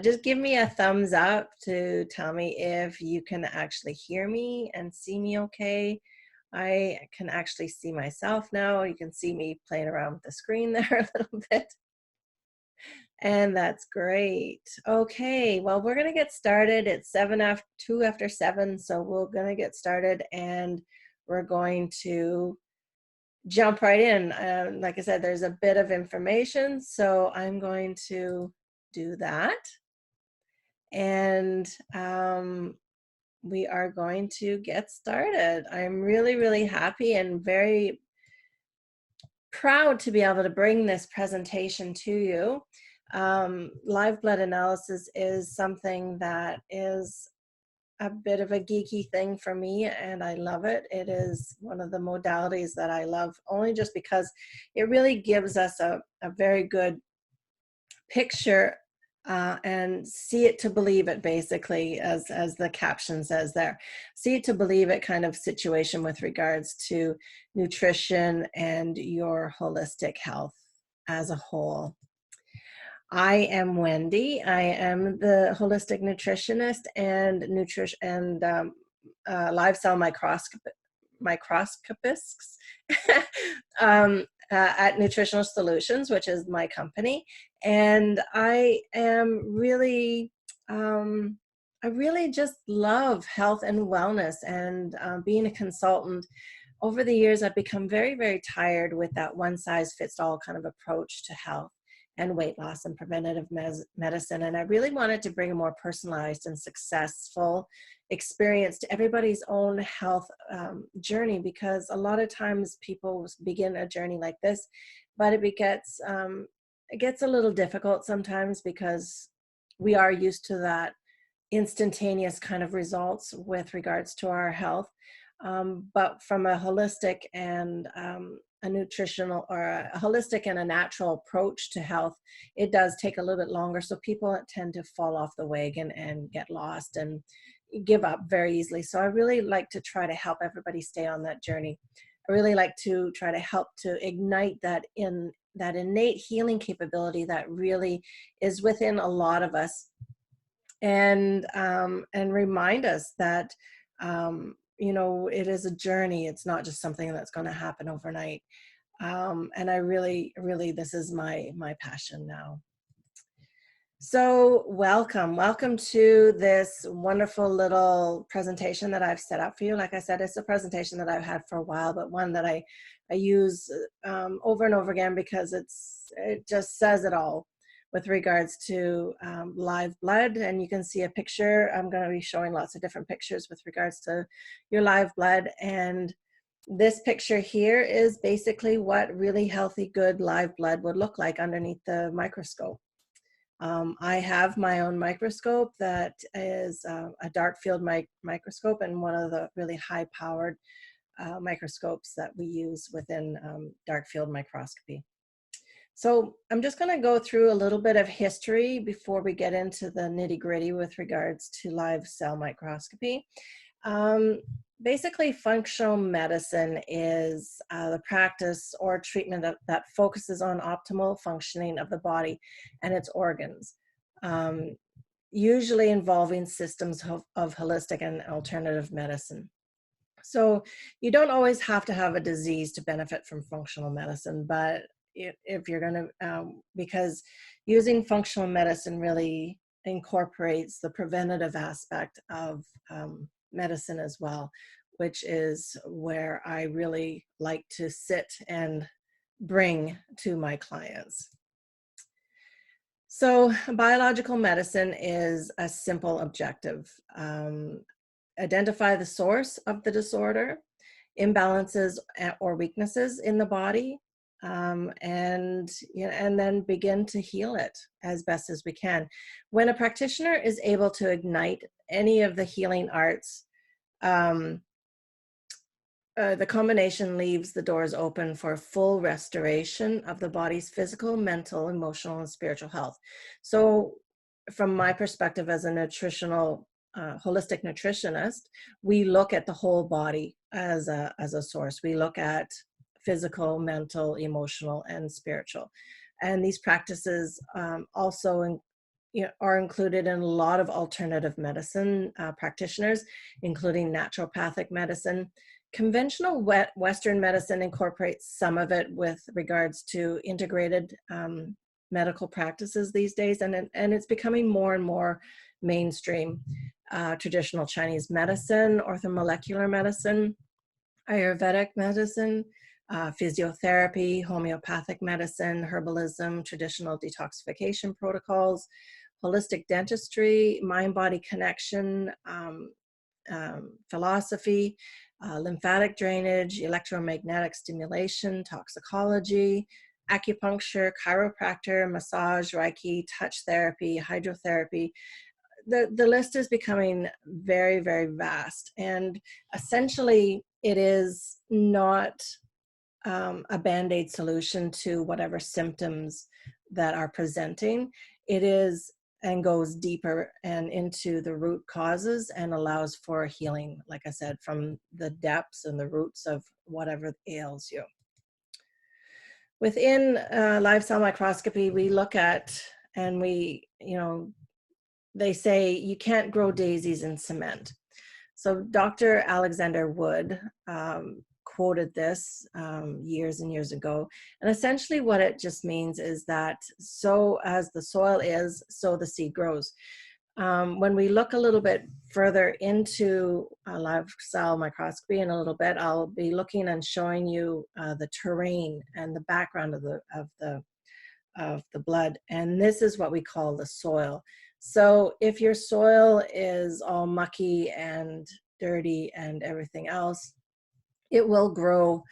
Just give me a thumbs up to tell me if you can actually hear me and see me okay. I can actually see myself now. You can see me playing around with the screen there a little bit. And that's great. Okay, well, we're going to get started. It's 2 after 7, so we're going to get started and we're going to jump right in. Like I said, there's a bit of information, so I'm going to do that. And we are going to get started. I'm really, really happy and very proud to be able to bring this presentation to you. Live blood analysis is something that is a bit of a geeky thing for me, and I love it. It is one of the modalities that I love, only just because it really gives us a very good picture and see it to believe it, basically, as the caption says there. See it to believe it kind of situation with regards to nutrition and your holistic health as a whole. I am Wendy. I am the holistic nutritionist and live cell microscopist at Nutritional Solutions, which is my company. And I am really, I really just love health and wellness, and being a consultant. Over the years, I've become very, very tired with that one-size-fits-all kind of approach to health and weight loss and preventative medicine. And I really wanted to bring a more personalized and successful experience to everybody's own health journey, because a lot of times people begin a journey like this, but it gets a little difficult sometimes because we are used to that instantaneous kind of results with regards to our health. But from a holistic and a nutritional, or a holistic and a natural approach to health, it does take a little bit longer. So people tend to fall off the wagon and get lost and give up very easily. So I really like to try to help everybody stay on that journey. I really like to try to help to ignite that innate healing capability that really is within a lot of us, and remind us that it is a journey. It's not just something that's going to happen overnight. And I really, this is my passion now. So welcome to this wonderful little presentation that I've set up for you. Like I said, it's a presentation that I've had for a while, but one that I use over and over again, because it just says it all with regards to live blood. And you can see a picture. I'm going to be showing lots of different pictures with regards to your live blood. And this picture here is basically what really healthy, good live blood would look like underneath the microscope. I have my own microscope that is a dark field microscope, and one of the really high-powered microscopes that we use within dark field microscopy. So I'm just going to go through a little bit of history before we get into the nitty-gritty with regards to live cell microscopy. Basically, functional medicine is the practice or treatment that focuses on optimal functioning of the body and its organs, usually involving systems of holistic and alternative medicine. So you don't always have to have a disease to benefit from functional medicine, but if you're going to, because using functional medicine really incorporates the preventative aspect of medicine as well, which is where I really like to sit and bring to my clients. So biological medicine is a simple objective. Identify the source of the disorder, imbalances or weaknesses in the body, and then begin to heal it as best as we can. When a practitioner is able to ignite any of the healing arts, the combination leaves the doors open for full restoration of the body's physical, mental, emotional, and spiritual health. So from my perspective as a nutritional, holistic nutritionist, we look at the whole body as a source. We look at physical, mental, emotional, and spiritual. And these practices also are included in a lot of alternative medicine practitioners, including naturopathic medicine. Conventional Western medicine incorporates some of it with regards to integrated medical practices these days, and it's becoming more and more mainstream. Traditional Chinese medicine, orthomolecular medicine, Ayurvedic medicine, physiotherapy, homeopathic medicine, herbalism, traditional detoxification protocols, holistic dentistry, mind-body connection, philosophy, lymphatic drainage, electromagnetic stimulation, toxicology, acupuncture, chiropractor, massage, Reiki, touch therapy, hydrotherapy. The list is becoming very, very vast. And essentially, it is not a Band-Aid solution to whatever symptoms that are presenting. It is and goes deeper and into the root causes and allows for healing, like I said, from the depths and the roots of whatever ails you. Within live cell microscopy, we look at, and we, they say you can't grow daisies in cement. So Dr. Alexander Wood quoted this years and years ago. And essentially what it just means is that so as the soil is, so the seed grows. When we look a little bit further into live cell microscopy in a little bit, I'll be looking and showing you the terrain and the background of the blood. And this is what we call the soil. So if your soil is all mucky and dirty and everything else, it will grow,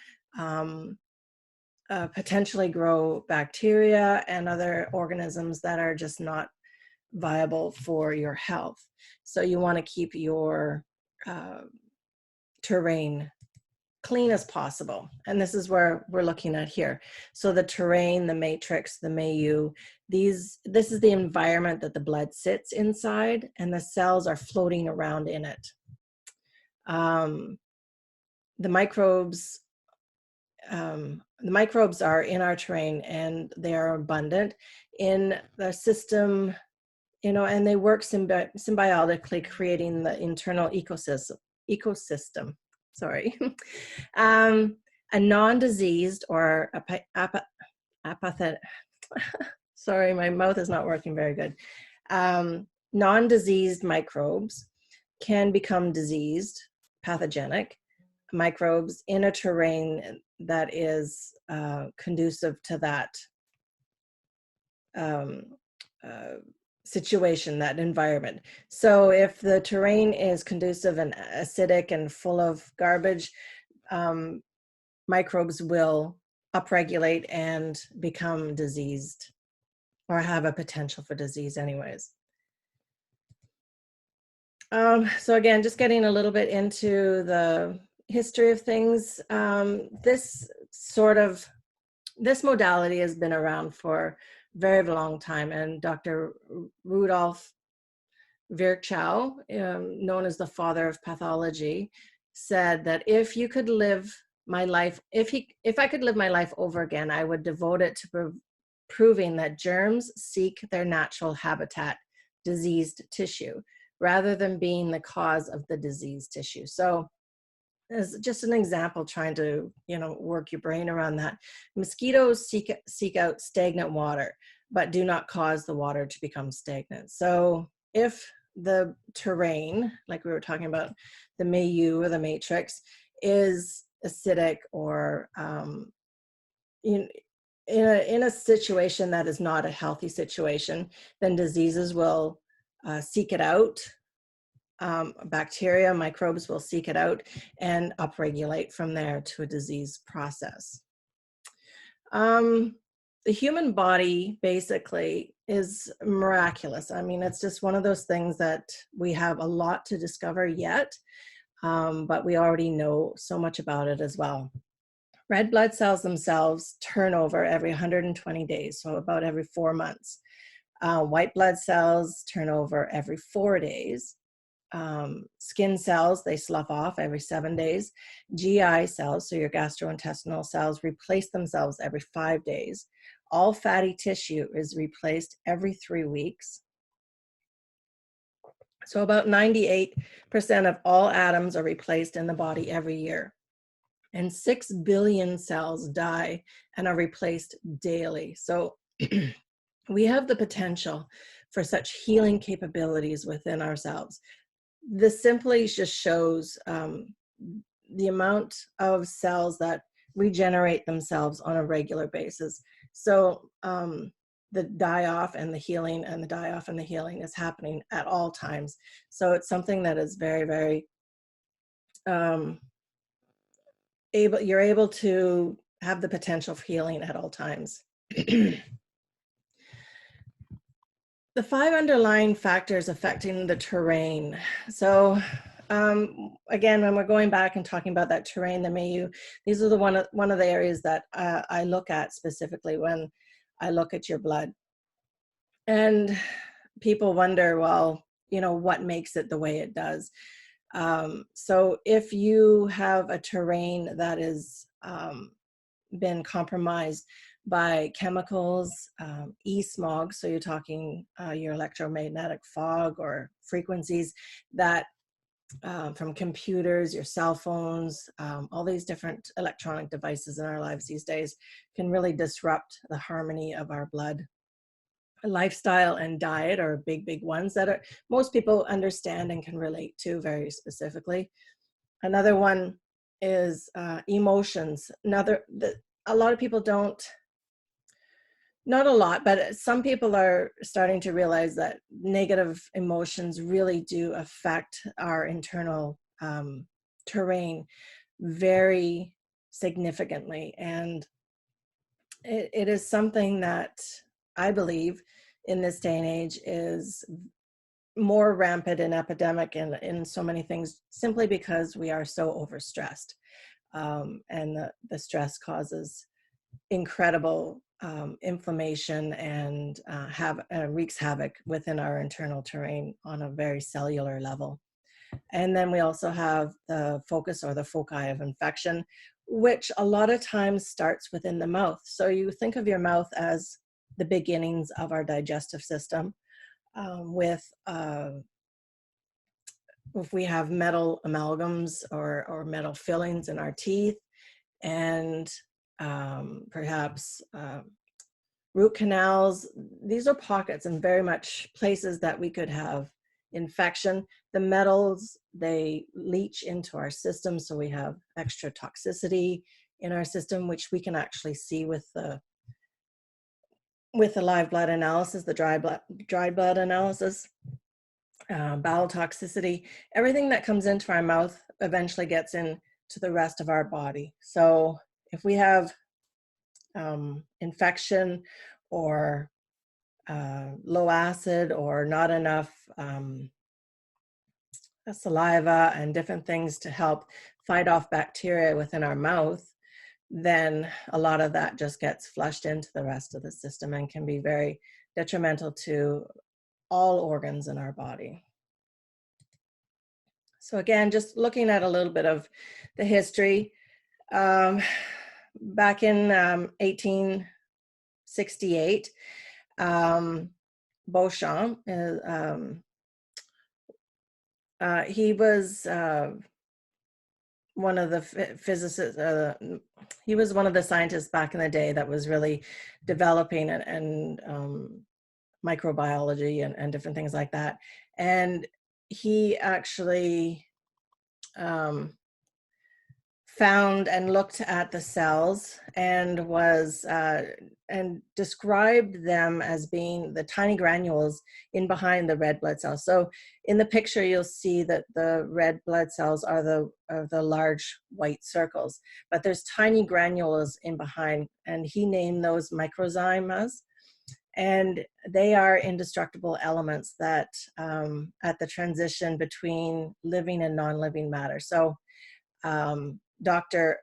potentially grow bacteria and other organisms that are just not viable for your health. So you want to keep your terrain clean as possible. And this is where we're looking at here. So the terrain, the matrix, the milieu, this is the environment that the blood sits inside, and the cells are floating around in it. The microbes are in our terrain, and they are abundant in the system, and they work symbiotically, creating the internal ecosystem. Sorry. A non-diseased or apathetic, sorry, my mouth is not working very good. Non-diseased microbes can become diseased, pathogenic microbes in a terrain that is conducive to that situation, that environment. So if the terrain is conducive and acidic and full of garbage, microbes will upregulate and become diseased, or have a potential for disease anyways. So again, just getting a little bit into the history of things. This modality has been around for very long time, and Dr. Rudolf Virchow, known as the father of pathology, said that if you could live my life, if I could live my life over again, I would devote it to proving that germs seek their natural habitat, diseased tissue, rather than being the cause of the diseased tissue. So as just an example, trying to work your brain around that. Mosquitoes seek out stagnant water, but do not cause the water to become stagnant. So if the terrain, like we were talking about, the milieu or the matrix, is acidic or in a situation that is not a healthy situation, then diseases will seek it out. Bacteria, microbes will seek it out and upregulate from there to a disease process. The human body basically is miraculous. I mean, it's just one of those things that we have a lot to discover yet, but we already know so much about it as well. Red blood cells themselves turn over every 120 days, so about every 4 months. White blood cells turn over every 4 days. Skin cells, they slough off every 7 days. GI cells, so your gastrointestinal cells, replace themselves every 5 days. All fatty tissue is replaced every 3 weeks. So about 98% of all atoms are replaced in the body every year. And 6 billion cells die and are replaced daily. So we have the potential for such healing capabilities within ourselves. This simply just shows the amount of cells that regenerate themselves on a regular basis. So the die-off and the healing and the die-off and the healing is happening at all times. So it's something that is very, very you're able to have the potential for healing at all times. The 5 underlying factors affecting the terrain. So again, when we're going back and talking about that terrain, the milieu, these are the one of the areas that I look at specifically when I look at your blood. And people wonder, well, you know, what makes it the way it does? So if you have a terrain that is been compromised by chemicals, e-smog, so you're talking your electromagnetic fog or frequencies that from computers, your cell phones, all these different electronic devices in our lives these days can really disrupt the harmony of our blood. Lifestyle and diet are big ones that are most people understand and can relate to very specifically. Another one is emotions. A lot of people don't, not a lot, but some people are starting to realize that negative emotions really do affect our internal terrain very significantly. And it is something that I believe in this day and age is more rampant and epidemic in so many things, simply because we are so overstressed. And the stress causes incredible inflammation and wreaks havoc within our internal terrain on a very cellular level. And then we also have the focus or the foci of infection, which a lot of times starts within the mouth. So you think of your mouth as the beginnings of our digestive system. If we have metal amalgams or metal fillings in our teeth, and perhaps root canals, these are pockets and very much places that we could have infection. The metals, they leach into our system, so we have extra toxicity in our system, which we can actually see with the live blood analysis, the dry blood analysis. Bowel toxicity, everything that comes into our mouth eventually gets into the rest of our body. So if we have infection or low acid or not enough saliva and different things to help fight off bacteria within our mouth, then a lot of that just gets flushed into the rest of the system and can be very detrimental to all organs in our body. So again, just looking at a little bit of the history, back in 1868, Beauchamp, he was one of the physicists, he was one of the scientists back in the day that was really developing and microbiology and different things like that. And he actually found and looked at the cells and and described them as being the tiny granules in behind the red blood cells. So in the picture, you'll see that the red blood cells are the large white circles, but there's tiny granules in behind, and he named those microzymas. And they are indestructible elements that at the transition between living and non-living matter. So Dr.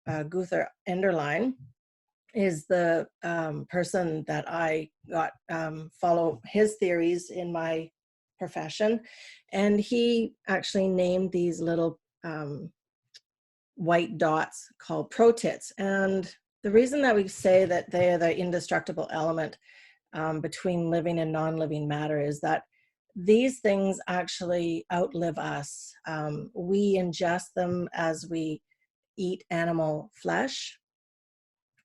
Gunther Enderlein is the person that I got follow his theories in my profession. And he actually named these little white dots called protits. And the reason that we say that they are the indestructible element between living and non-living matter is that these things actually outlive us. We ingest them as we eat animal flesh,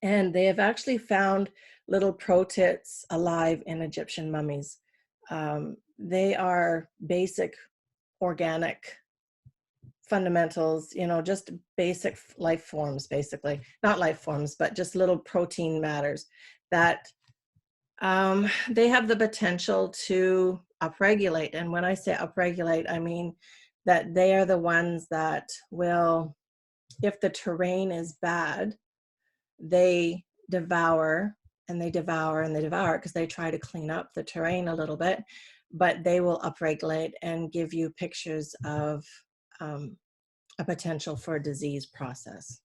and they have actually found little protits alive in Egyptian mummies. They are basic organic fundamentals, you know, just basic life forms, basically. Not life forms, but just little protein matters that they have the potential to upregulate. And when I say upregulate, I mean that they are the ones that will, if the terrain is bad, they devour and they devour and they devour because they try to clean up the terrain a little bit, but they will upregulate and give you pictures of a potential for a disease process.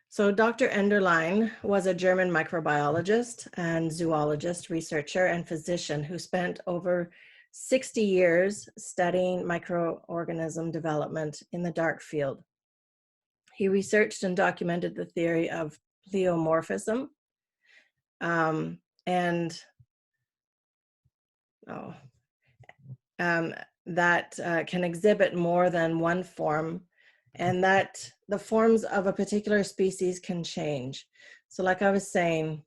So Dr. Enderlein was a German microbiologist and zoologist, researcher, and physician who spent over 60 years studying microorganism development in the dark field. He researched and documented the theory of pleomorphism that can exhibit more than one form, and that the forms of a particular species can change. So like I was saying,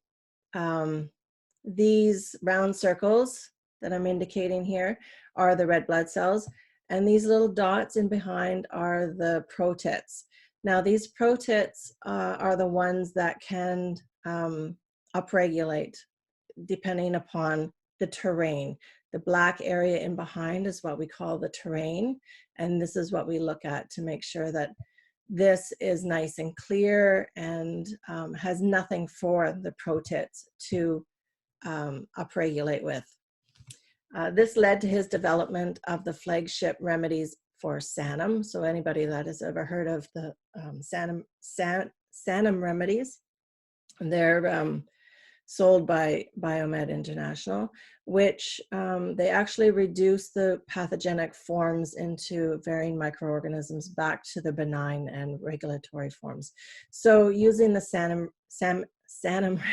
these round circles that I'm indicating here are the red blood cells, and these little dots in behind are the protits. Now these protits are the ones that can upregulate depending upon the terrain. The black area in behind is what we call the terrain, and this is what we look at to make sure that this is nice and clear and has nothing for the protits to upregulate with. This led to his development of the flagship remedies for SANM. So anybody that has ever heard of the SANM remedies, they're sold by Biomed International, which they actually reduce the pathogenic forms into varying microorganisms back to the benign and regulatory forms. So using the SANM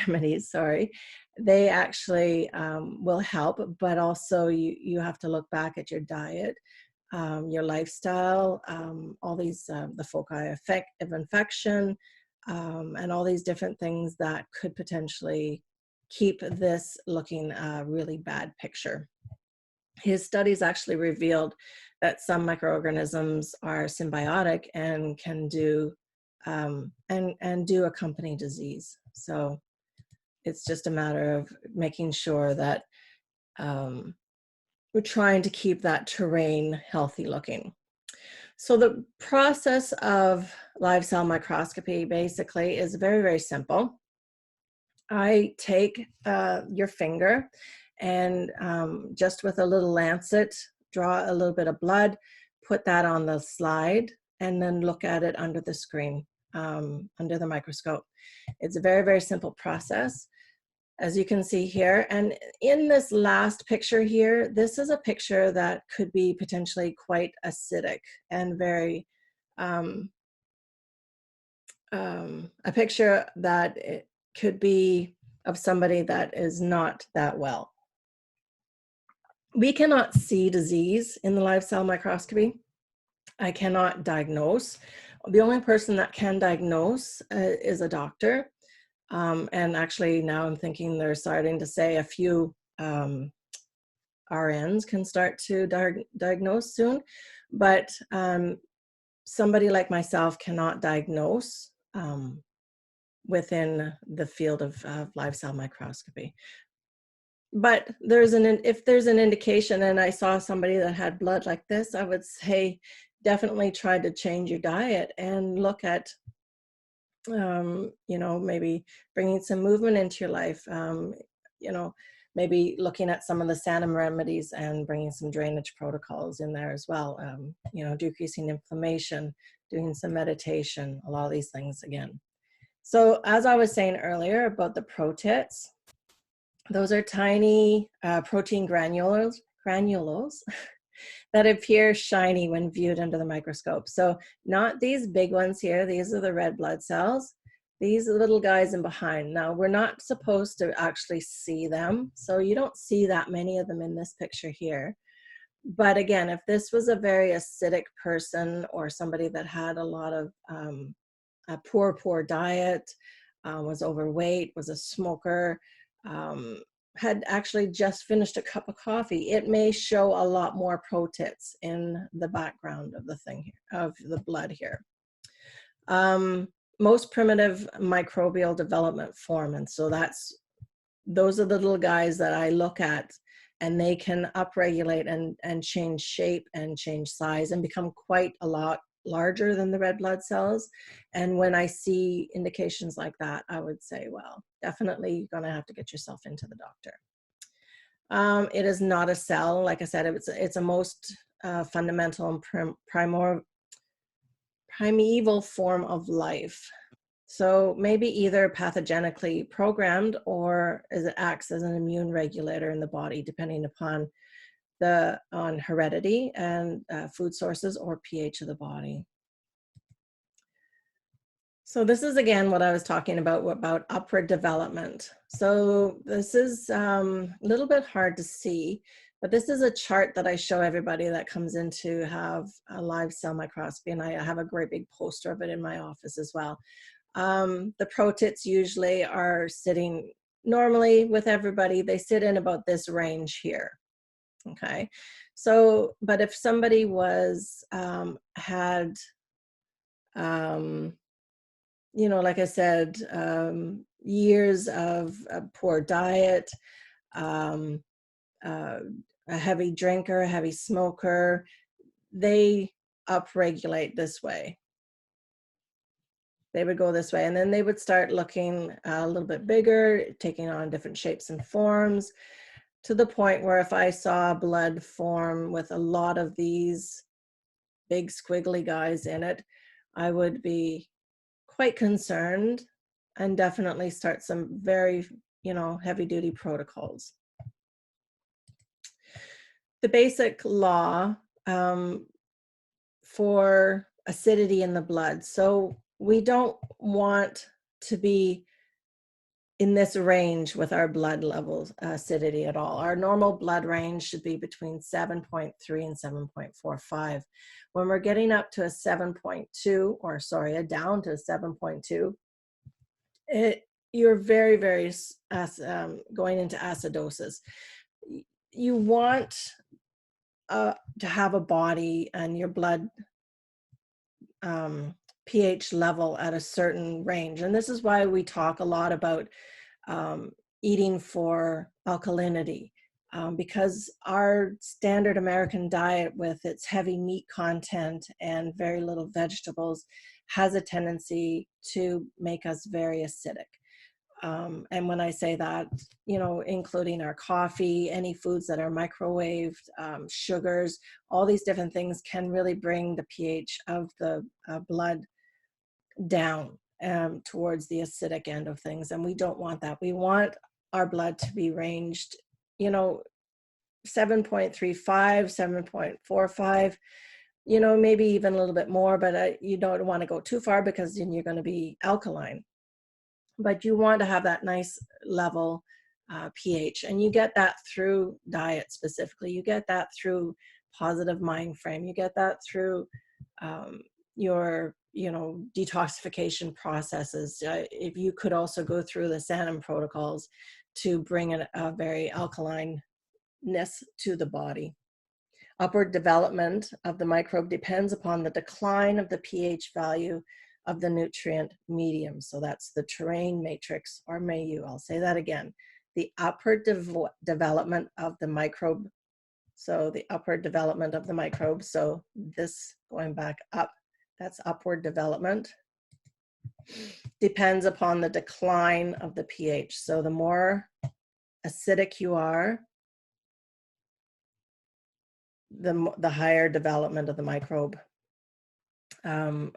remedies, they actually will help, but also you have to look back at your diet, your lifestyle, all these, the foci of infection, and all these different things that could potentially keep this looking a really bad picture. His studies actually revealed that some microorganisms are symbiotic and can do and do accompany disease. So it's just a matter of making sure that we're trying to keep that terrain healthy looking. So the process of live cell microscopy basically is very, very simple. I take your finger and just with a little lancet, draw a little bit of blood, put that on the slide, and then look at it under the screen, under the microscope. It's a very, very simple process, as you can see here. And in this last picture here, this is a picture that could be potentially quite acidic and very, a picture that it could be of somebody that is not that well. We cannot see disease in the live cell microscopy. I cannot diagnose. The only person that can diagnose is a doctor. And actually now I'm thinking they're starting to say a few RNs can start to diagnose soon, but somebody like myself cannot diagnose within the field of live cell microscopy. But if there's an indication and I saw somebody that had blood like this, I would say definitely try to change your diet and look at you know, maybe bringing some movement into your life, you know, maybe looking at some of the SANM remedies and bringing some drainage protocols in there as well, you know, decreasing inflammation, doing some meditation, a lot of these things again. So as I was saying earlier about the protits, those are tiny protein granules that appear shiny when viewed under the microscope. So not these big ones here, these are the red blood cells. These little guys in behind. Now, we're not supposed to actually see them, so you don't see that many of them in this picture here. But again, if this was a very acidic person or somebody that had a lot of a poor diet, was overweight, was a smoker, had actually just finished a cup of coffee, it may show a lot more protits in the background of the thing here, of the blood here. Most primitive microbial development form, and so those are the little guys that I look at, and they can upregulate and change shape and change size and become quite a lot larger than the red blood cells. And when I see indications like that, I would say, well, definitely you're going to have to get yourself into the doctor. It is not a cell. Like I said, it's a most fundamental and primeval form of life. So maybe either pathogenically programmed or as it acts as an immune regulator in the body, depending upon on heredity and food sources or pH of the body. So this is again what I was talking about upward development. So this is a little bit hard to see, but this is a chart that I show everybody that comes in to have a live cell microscopy, and I have a great big poster of it in my office as well. The protits usually are sitting normally with everybody. They sit in about this range here. Okay. So, but if somebody was, had, you know, like I said, years of a poor diet, a heavy drinker, a heavy smoker, they upregulate this way. They would go this way, and then they would start looking a little bit bigger, taking on different shapes and forms, to the point where if I saw blood form with a lot of these big squiggly guys in it, I would be quite concerned and definitely start some very, you know, heavy duty protocols. The basic law for acidity in the blood. So we don't want to be in this range with our blood levels, acidity at all. Our normal blood range should be between 7.3 and 7.45. When we're getting up to a 7.2, or sorry, down to 7.2, you're very, very going into acidosis. You want to have a body and your blood pH level at a certain range. And this is why we talk a lot about eating for alkalinity, because our standard American diet with its heavy meat content and very little vegetables has a tendency to make us very acidic. And when I say that, you know, including our coffee, any foods that are microwaved, sugars, all these different things can really bring the pH of the blood down towards the acidic end of things. And we don't want that. We want our blood to be ranged, you know, 7.35, 7.45, you know, maybe even a little bit more, but you don't want to go too far because then you're going to be alkaline. But you want to have that nice level pH, and you get that through diet specifically. You get that through positive mind frame. You get that through your, you know, detoxification processes. If you could also go through the Sanum protocols to bring a very alkalineness to the body. Upward development of the microbe depends upon the decline of the pH value of the nutrient medium. So that's the terrain matrix or milieu. I'll say that again. The upward development of the microbe. So the upward development of the microbe. So this going back up, that's upward development. Depends upon the decline of the pH. So the more acidic you are, the higher development of the microbe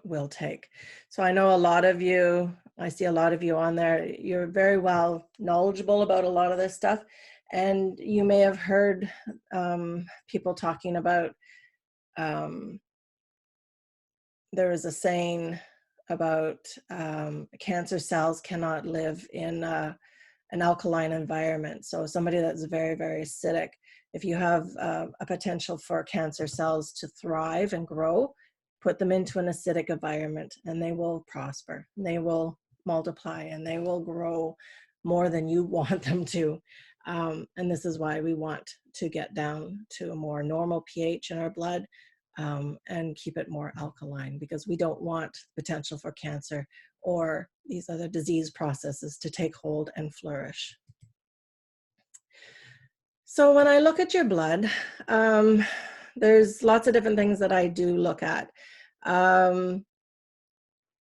will take. So I know a lot of you, I see a lot of you on there, you're very well knowledgeable about a lot of this stuff. And you may have heard people talking about, there is a saying, about cancer cells cannot live in an alkaline environment. So somebody that's very, very acidic, if you have a potential for cancer cells to thrive and grow, put them into an acidic environment and they will prosper. They will multiply and they will grow more than you want them to. And this is why we want to get down to a more normal pH in our blood and keep it more alkaline, because we don't want potential for cancer or these other disease processes to take hold and flourish. So when I look at your blood, there's lots of different things that I do look at.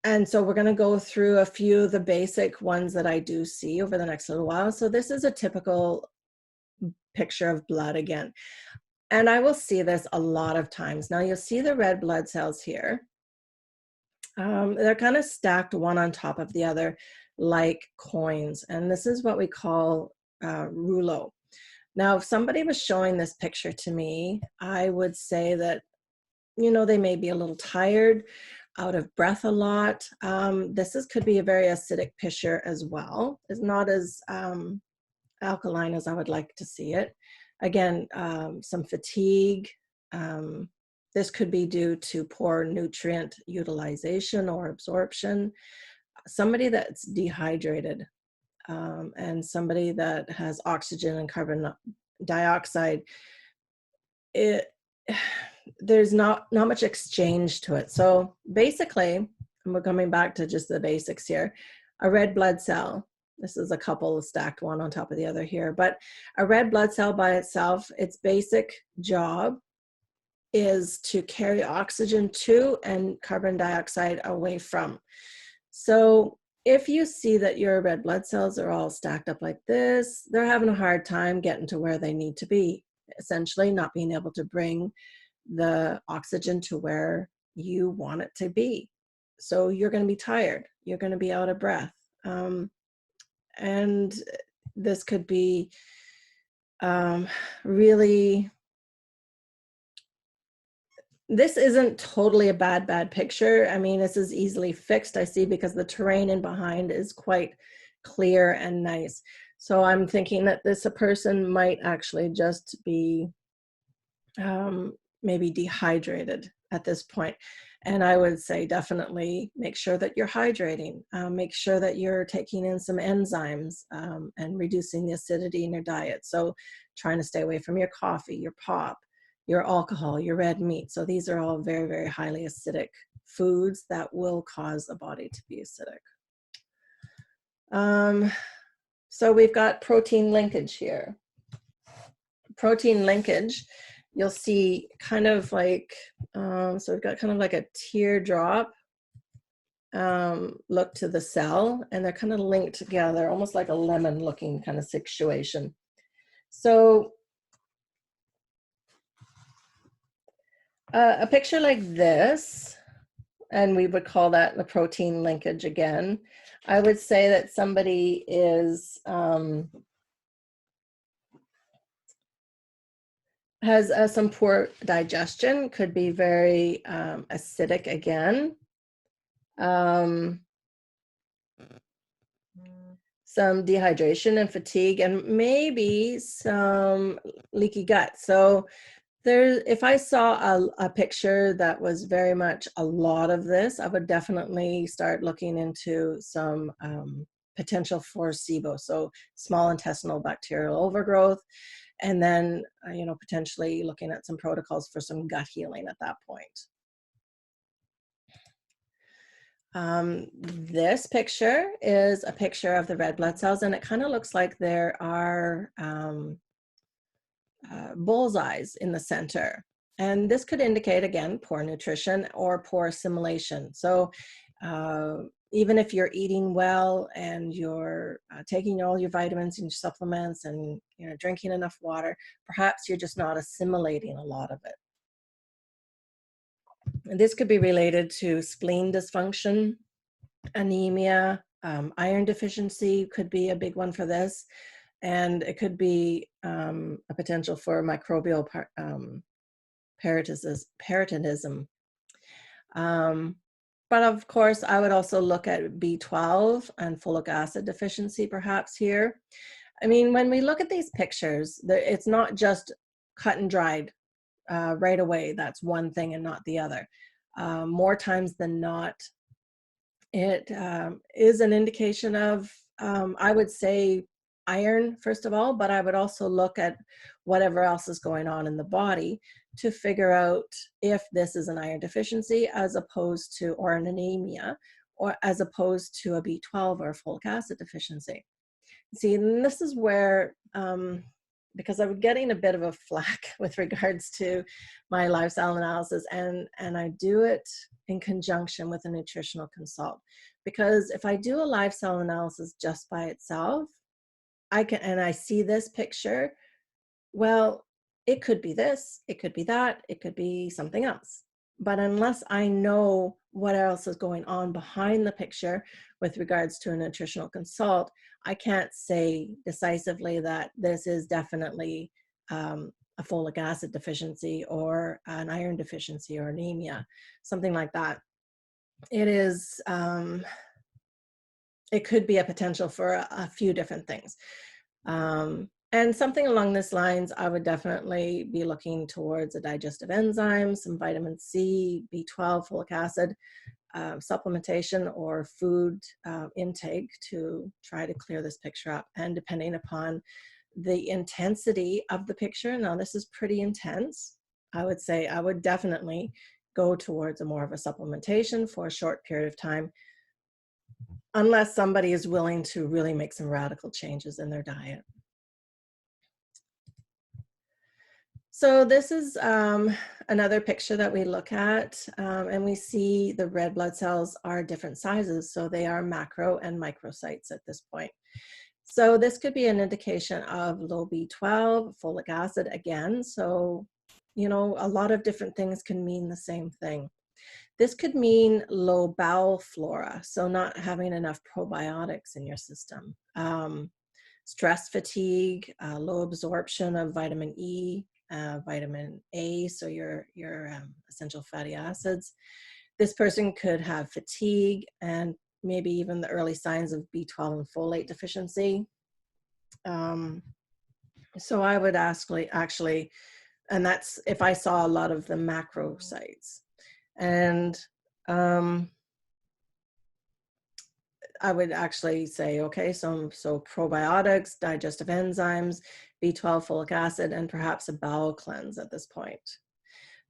And so we're going to go through a few of the basic ones that I do see over the next little while. So this is a typical picture of blood again. And I will see this a lot of times. Now you'll see the red blood cells here. They're kind of stacked one on top of the other like coins. And this is what we call rouleau. Now, if somebody was showing this picture to me, I would say that, you know, they may be a little tired, out of breath a lot. Could be a very acidic picture as well. It's not as alkaline as I would like to see it. Again, some fatigue. This could be due to poor nutrient utilization or absorption. Somebody that's dehydrated and somebody that has oxygen and carbon dioxide, there's not much exchange to it. So basically, and we're coming back to just the basics here, a red blood cell, this is a couple stacked one on top of the other here, but a red blood cell by itself, its basic job is to carry oxygen to and carbon dioxide away from. So if you see that your red blood cells are all stacked up like this, they're having a hard time getting to where they need to be, essentially not being able to bring the oxygen to where you want it to be. So you're going to be tired. You're going to be out of breath. And this could be really, this isn't totally a bad picture. I mean, this is easily fixed, I see, because the terrain in behind is quite clear and nice. So I'm thinking that a person might actually just be maybe dehydrated at this point. And I would say definitely make sure that you're hydrating. Make sure that you're taking in some enzymes and reducing the acidity in your diet. So trying to stay away from your coffee, your pop, your alcohol, your red meat. So these are all very, very highly acidic foods that will cause the body to be acidic. So we've got protein linkage here. Protein linkage, you'll see kind of like, so we've got kind of like a teardrop look to the cell, and they're kind of linked together, almost like a lemon looking kind of situation. So a picture like this, and we would call that the protein linkage again, I would say that somebody is has some poor digestion, could be very acidic again. Some dehydration and fatigue, and maybe some leaky gut. So if I saw a picture that was very much a lot of this, I would definitely start looking into some potential for SIBO, so small intestinal bacterial overgrowth, and then potentially looking at some protocols for some gut healing at that point. This picture is a picture of the red blood cells, and it kind of looks like there are bullseyes in the center. And this could indicate, again, poor nutrition or poor assimilation. So even if you're eating well and you're taking all your vitamins and your supplements and drinking enough water, perhaps you're just not assimilating a lot of it. And this could be related to spleen dysfunction, anemia, iron deficiency could be a big one for this. And it could be a potential for microbial parasitism. But of course, I would also look at B12 and folic acid deficiency perhaps here. I mean, when we look at these pictures, it's not just cut and dried right away. That's one thing and not the other. More times than not, it is an indication of, I would say, iron, first of all, but I would also look at whatever else is going on in the body to figure out if this is an iron deficiency as opposed to, or an anemia, or as opposed to a B12 or folic acid deficiency. See, and this is where, because I was getting a bit of a flack with regards to my lifestyle analysis, and I do it in conjunction with a nutritional consult. Because if I do a lifestyle analysis just by itself, I see this picture, well, it could be this, it could be that, it could be something else. But unless I know what else is going on behind the picture with regards to a nutritional consult, I can't say decisively that this is definitely a folic acid deficiency or an iron deficiency or anemia, something like that. It is, it could be a potential for a few different things. And something along these lines, I would definitely be looking towards a digestive enzyme, some vitamin C, B12, folic acid, supplementation or food intake to try to clear this picture up. And depending upon the intensity of the picture, now this is pretty intense, I would say I would definitely go towards a more of a supplementation for a short period of time, unless somebody is willing to really make some radical changes in their diet. So this is another picture that we look at, and we see the red blood cells are different sizes. So they are macro and microcytes at this point. So this could be an indication of low B12, folic acid again. So, you know, a lot of different things can mean the same thing. This could mean low bowel flora, so not having enough probiotics in your system. Stress fatigue, low absorption of vitamin E, vitamin A, so your essential fatty acids. This person could have fatigue and maybe even the early signs of B12 and folate deficiency. So I would actually, and that's if I saw a lot of the macrocytes. And I would actually say, okay, so probiotics, digestive enzymes, B12, folic acid, and perhaps a bowel cleanse at this point.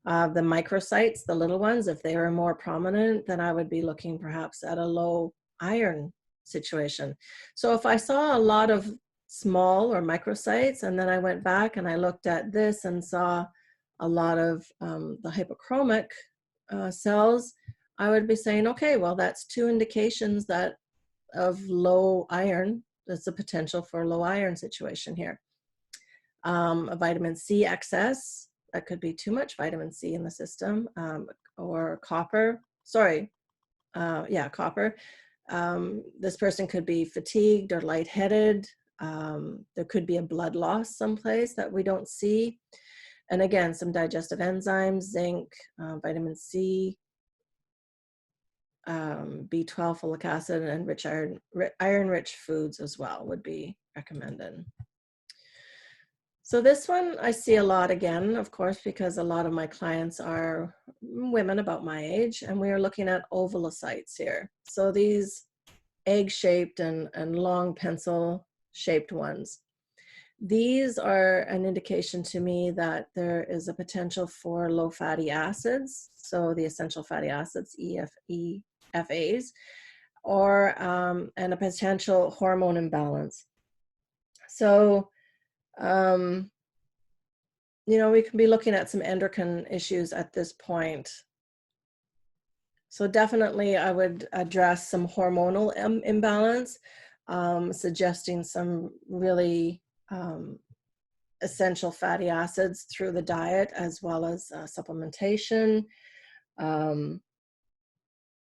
The microcytes, the little ones, if they were more prominent, then I would be looking perhaps at a low iron situation. So if I saw a lot of small or microcytes, and then I went back and I looked at this and saw a lot of the hypochromic cells, I would be saying, okay, well, that's two indications that of low iron. That's a potential for a low iron situation here. A vitamin C excess, that could be too much vitamin C in the system, or copper, copper. This person could be fatigued or lightheaded. There could be a blood loss someplace that we don't see. And again, some digestive enzymes, zinc, vitamin C, B12, folic acid, and rich iron-rich foods as well would be recommended. So this one I see a lot again, of course, because a lot of my clients are women about my age, and we are looking at ovalocytes here. So these egg-shaped and long pencil-shaped ones. These are an indication to me that there is a potential for low fatty acids, so the essential fatty acids, EFAs, or and a potential hormone imbalance. So, you know, we can be looking at some endocrine issues at this point. So definitely I would address some hormonal imbalance, suggesting some really essential fatty acids through the diet, as well as supplementation,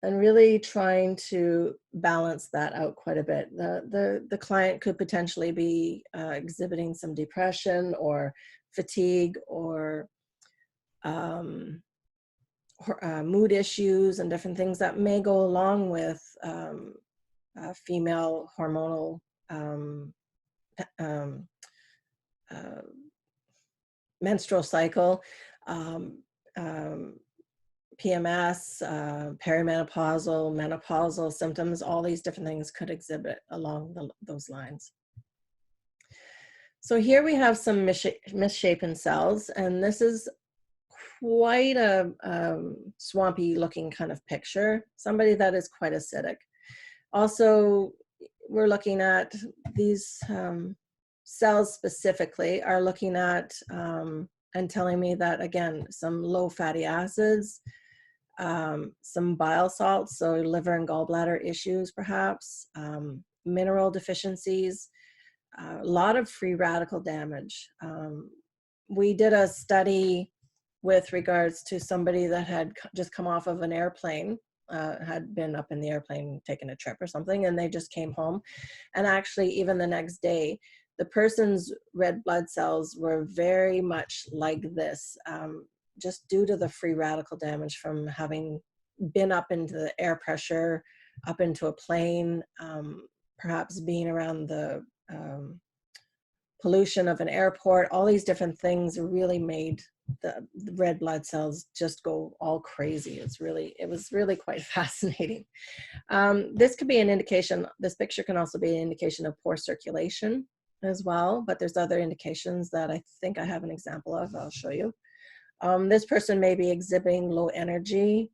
and really trying to balance that out quite a bit. The client could potentially be exhibiting some depression or fatigue or mood issues and different things that may go along with female hormonal menstrual cycle, PMS, perimenopausal, menopausal symptoms. All these different things could exhibit along those lines. So here we have some misshapen cells, and this is quite a swampy looking kind of picture, somebody that is quite acidic. Also, we're looking at these cells specifically are looking at and telling me that, again, some low fatty acids, some bile salts, so liver and gallbladder issues perhaps, mineral deficiencies, a lot of free radical damage. We did a study with regards to somebody that had just come off of an airplane, had been up in the airplane taking a trip or something, and they just came home. And actually, even the next day, the person's red blood cells were very much like this, just due to the free radical damage from having been up into the air pressure, up into a plane, perhaps being around the pollution of an airport. All these different things really made the red blood cells just go all crazy. It was really quite fascinating. This could be an indication, this picture can also be an indication of poor circulation as well, but there's other indications that I think I have an example of. I'll show you. This person may be exhibiting low energy,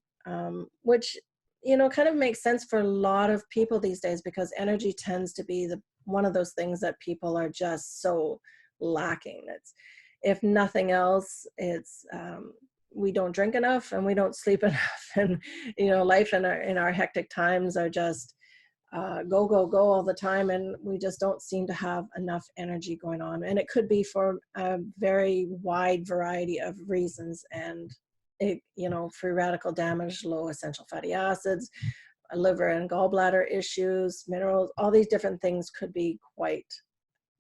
which, you know, kind of makes sense for a lot of people these days, because energy tends to be one of those things that people are just so lacking. It's, if nothing else, it's we don't drink enough and we don't sleep enough, and you know, life in our hectic times are just go all the time, and we just don't seem to have enough energy going on. And it could be for a very wide variety of reasons, and it, you know, free radical damage, low essential fatty acids, liver and gallbladder issues, minerals, all these different things could be quite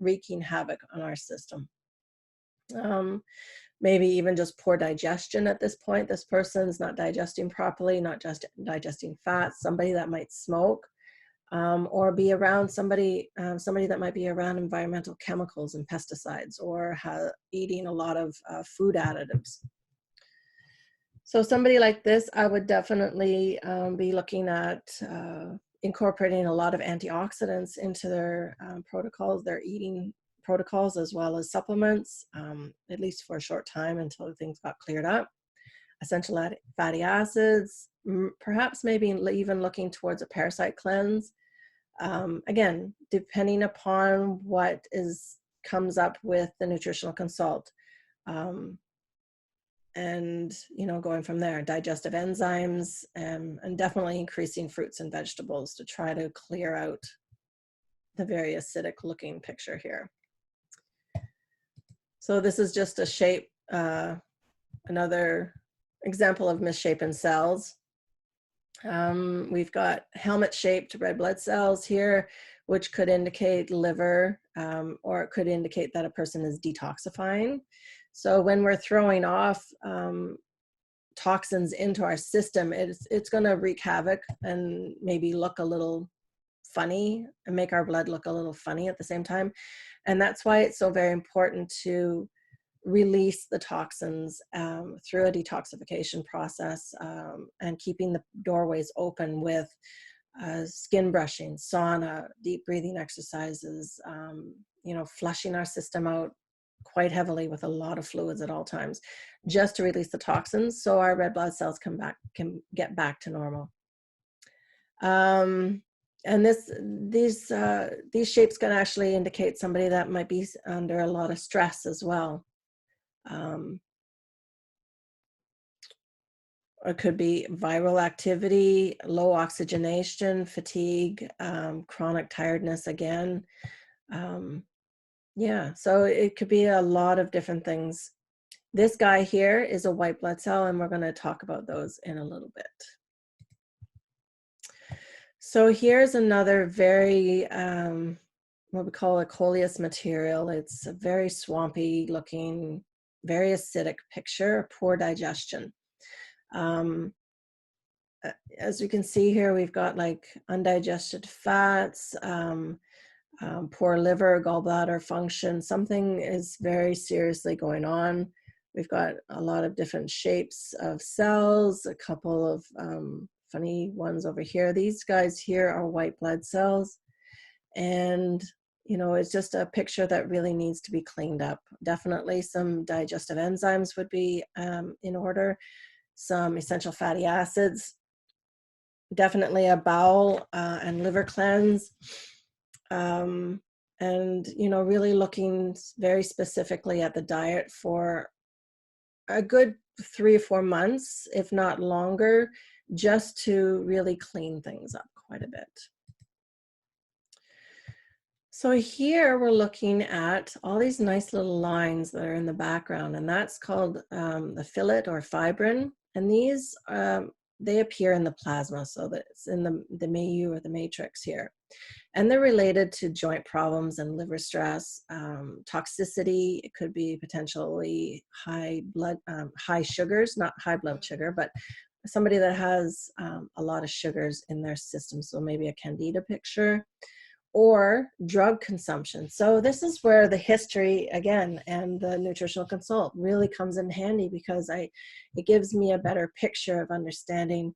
wreaking havoc on our system. Maybe even just poor digestion at this point. This person's not digesting properly, not just digesting fats, somebody that might smoke, or be around somebody that might be around environmental chemicals and pesticides, or eating a lot of food additives. So somebody like this, I would definitely be looking at incorporating a lot of antioxidants into their protocols, their eating protocols, as well as supplements, at least for a short time until things got cleared up. Essential fatty acids, perhaps maybe even looking towards a parasite cleanse. Again, depending upon what comes up with the nutritional consult. And, you know, going from there, digestive enzymes, and definitely increasing fruits and vegetables to try to clear out the very acidic looking picture here. So this is just a shape, another example of misshapen cells. We've got helmet-shaped red blood cells here, which could indicate liver, or it could indicate that a person is detoxifying. So when we're throwing off toxins into our system, it's going to wreak havoc and maybe look a little funny and make our blood look a little funny at the same time. And that's why it's so very important to release the toxins through a detoxification process, and keeping the doorways open with skin brushing, sauna, deep breathing exercises, you know, flushing our system out quite heavily with a lot of fluids at all times, just to release the toxins so our red blood cells can get back to normal. And these shapes can actually indicate somebody that might be under a lot of stress as well. It could be viral activity, low oxygenation, fatigue, chronic tiredness again. Yeah, so it could be a lot of different things. This guy here is a white blood cell, and we're going to talk about those in a little bit. So here's another very, what we call a coleus material. It's a very swampy looking, very acidic picture, poor digestion. As you can see here, we've got like undigested fats, poor liver, gallbladder function. Something is very seriously going on. We've got a lot of different shapes of cells, a couple of funny ones over here. These guys here are white blood cells. And, you know, it's just a picture that really needs to be cleaned up. Definitely some digestive enzymes would be in order, some essential fatty acids, definitely a bowel and liver cleanse. And, you know, really looking very specifically at the diet for a good 3 or 4 months, if not longer, just to really clean things up quite a bit. So here we're looking at all these nice little lines that are in the background, and that's called the Filit or Fibrin. And these, they appear in the plasma, so that it's in the Milieu or the matrix here. And they're related to joint problems and liver stress, toxicity. It could be potentially high sugars, not high blood sugar, but somebody that has a lot of sugars in their system. So maybe a candida picture, or drug consumption. So this is where the history again and the nutritional consult really comes in handy, because it gives me a better picture of understanding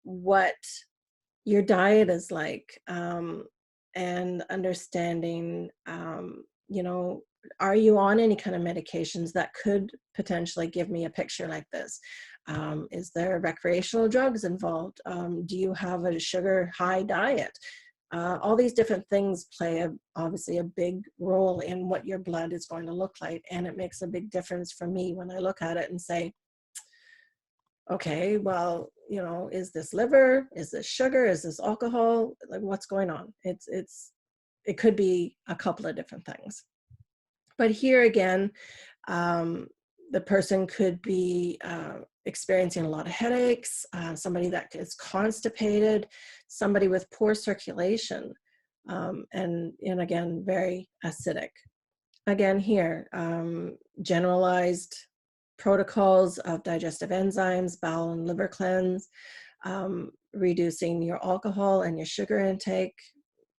what your diet is like, and understanding, you know, are you on any kind of medications that could potentially give me a picture like this? Is there recreational drugs involved? Do you have a sugar high diet? All these different things play obviously a big role in what your blood is going to look like. And it makes a big difference for me when I look at it and say, okay, well, you know, is this liver? Is this sugar? Is this alcohol? Like, what's going on? It could be a couple of different things. But here again, the person could be experiencing a lot of headaches, somebody that is constipated, somebody with poor circulation, and again, very acidic. Again here, generalized protocols of digestive enzymes, bowel and liver cleanse, reducing your alcohol and your sugar intake,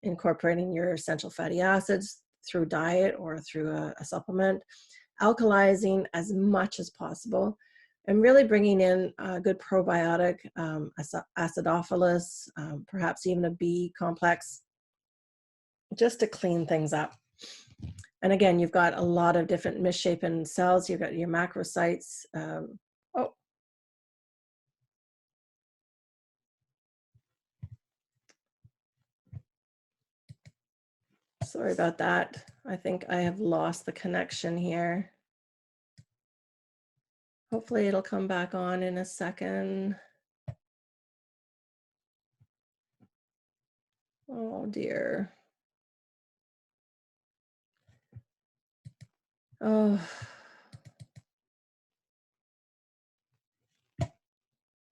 incorporating your essential fatty acids through diet or through a supplement, alkalizing as much as possible, and really bringing in a good probiotic, acidophilus, perhaps even a B complex, just to clean things up. And again, you've got a lot of different misshapen cells. You've got your microcytes. Sorry about that. I think I have lost the connection here. Hopefully it'll come back on in a second. Oh dear. Oh.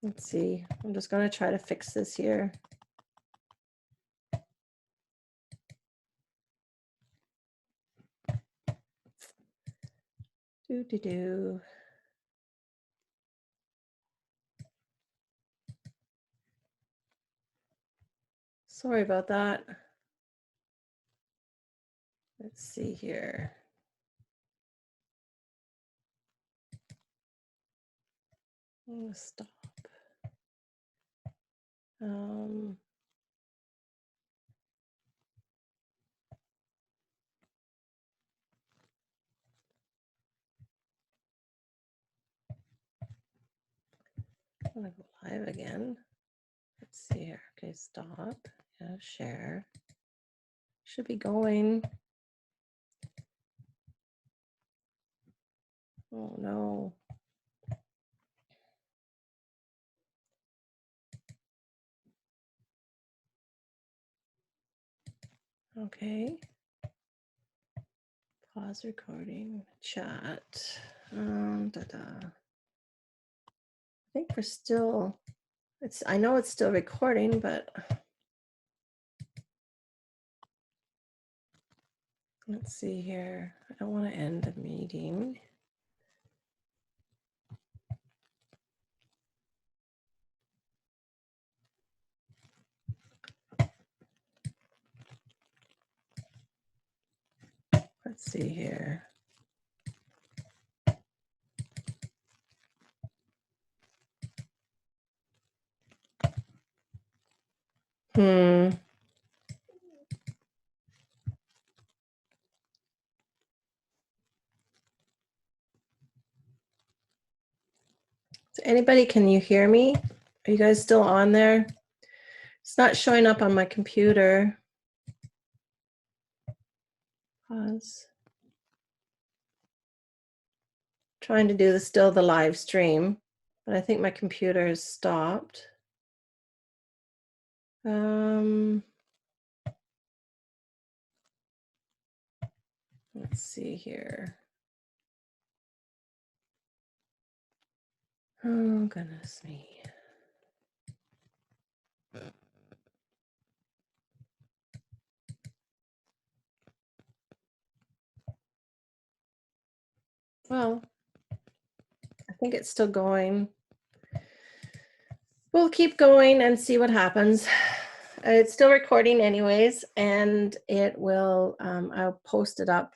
Let's see. I'm just going to try to fix this here. Do. Sorry about that. Let's see here. I'm going to stop. I'm going to go live again. Let's see here. Okay, stop. Yeah, share. Should be going. Oh no. Okay. Pause recording. Chat. I think we're still. I know it's still recording, but let's see here. I don't want to end the meeting. see here. Is anybody, can you hear me? Are you guys still on there? It's not showing up on my computer. Pause. Trying to do still the live stream, but I think my computer has stopped. Let's see here. Oh, goodness me. Well, I think it's still going. We'll keep going and see what happens. It's still recording anyways, and it will, I'll post it up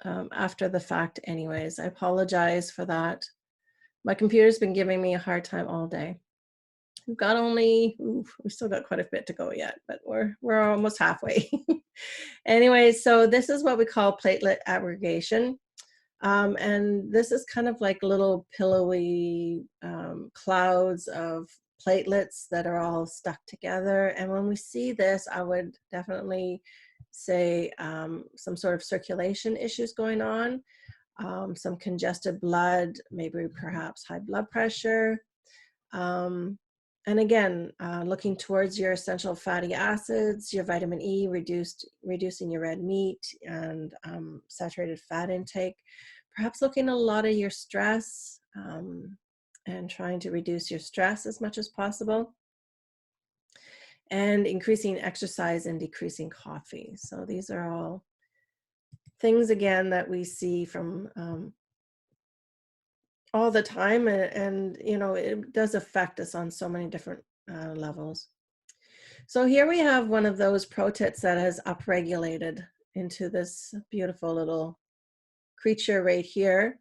after the fact anyways. I apologize for that. My computer's been giving me a hard time all day. We've got only, we still got quite a bit to go yet, but we're almost halfway. Anyway, so this is what we call platelet aggregation. And this is kind of like little pillowy clouds of platelets that are all stuck together. And when we see this, I would definitely say some sort of circulation issues going on, some congested blood, maybe perhaps high blood pressure. And again, looking towards your essential fatty acids, your vitamin E, reducing your red meat and saturated fat intake, perhaps looking at a lot of your stress and trying to reduce your stress as much as possible, and increasing exercise and decreasing coffee. So these are all things, again, that we see from all the time, and you know, it does affect us on so many different levels. So here we have one of those protits that has upregulated into this beautiful little creature right here.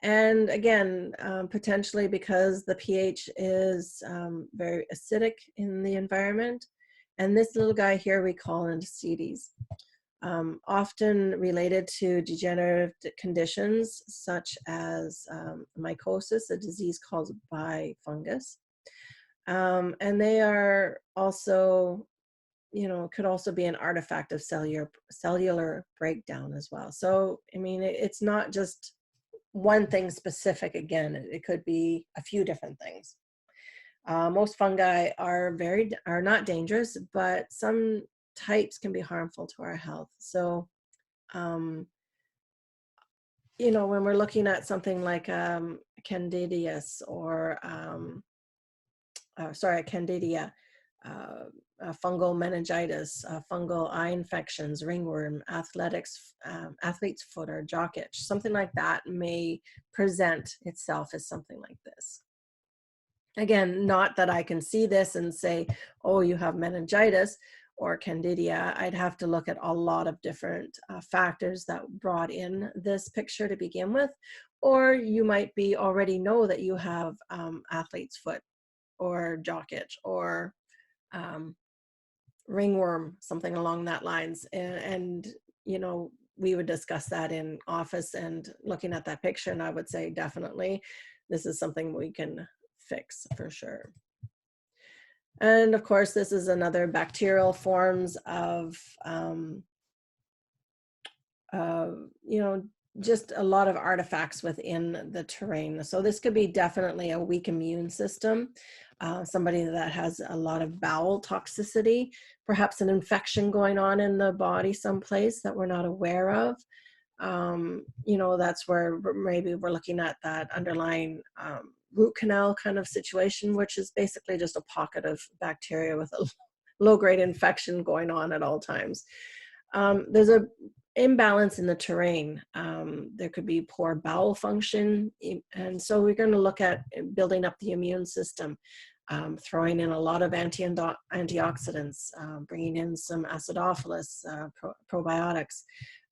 And again, potentially because the pH is very acidic in the environment. And this little guy here we call ascites. Often related to degenerative conditions such as mycosis, a disease caused by fungus. And they are also, you know, could also be an artifact of cellular breakdown as well. So, I mean, it's not just one thing specific. Again, it could be a few different things. Most fungi are not dangerous, but some types can be harmful to our health. So, you know, when we're looking at something like Candidias or, Candida, fungal meningitis, fungal eye infections, ringworm, athlete's foot or jock itch, something like that may present itself as something like this. Again, not that I can see this and say, oh, you have meningitis or candida. I'd have to look at a lot of different factors that brought in this picture to begin with. Or you might be already know that you have athlete's foot or jock itch or ringworm, something along that lines. And, you know, we would discuss that in office and looking at that picture, and I would say definitely this is something we can fix for sure. And of course, this is another bacterial forms of, you know, just a lot of artifacts within the terrain. So this could be definitely a weak immune system, somebody that has a lot of bowel toxicity, perhaps an infection going on in the body someplace that we're not aware of. You know, that's where maybe we're looking at that underlying root canal kind of situation, which is basically just a pocket of bacteria with a low-grade infection going on at all times. There's a imbalance in the terrain. There could be poor bowel function, and so we're going to look at building up the immune system, throwing in a lot of antioxidants, bringing in some acidophilus probiotics,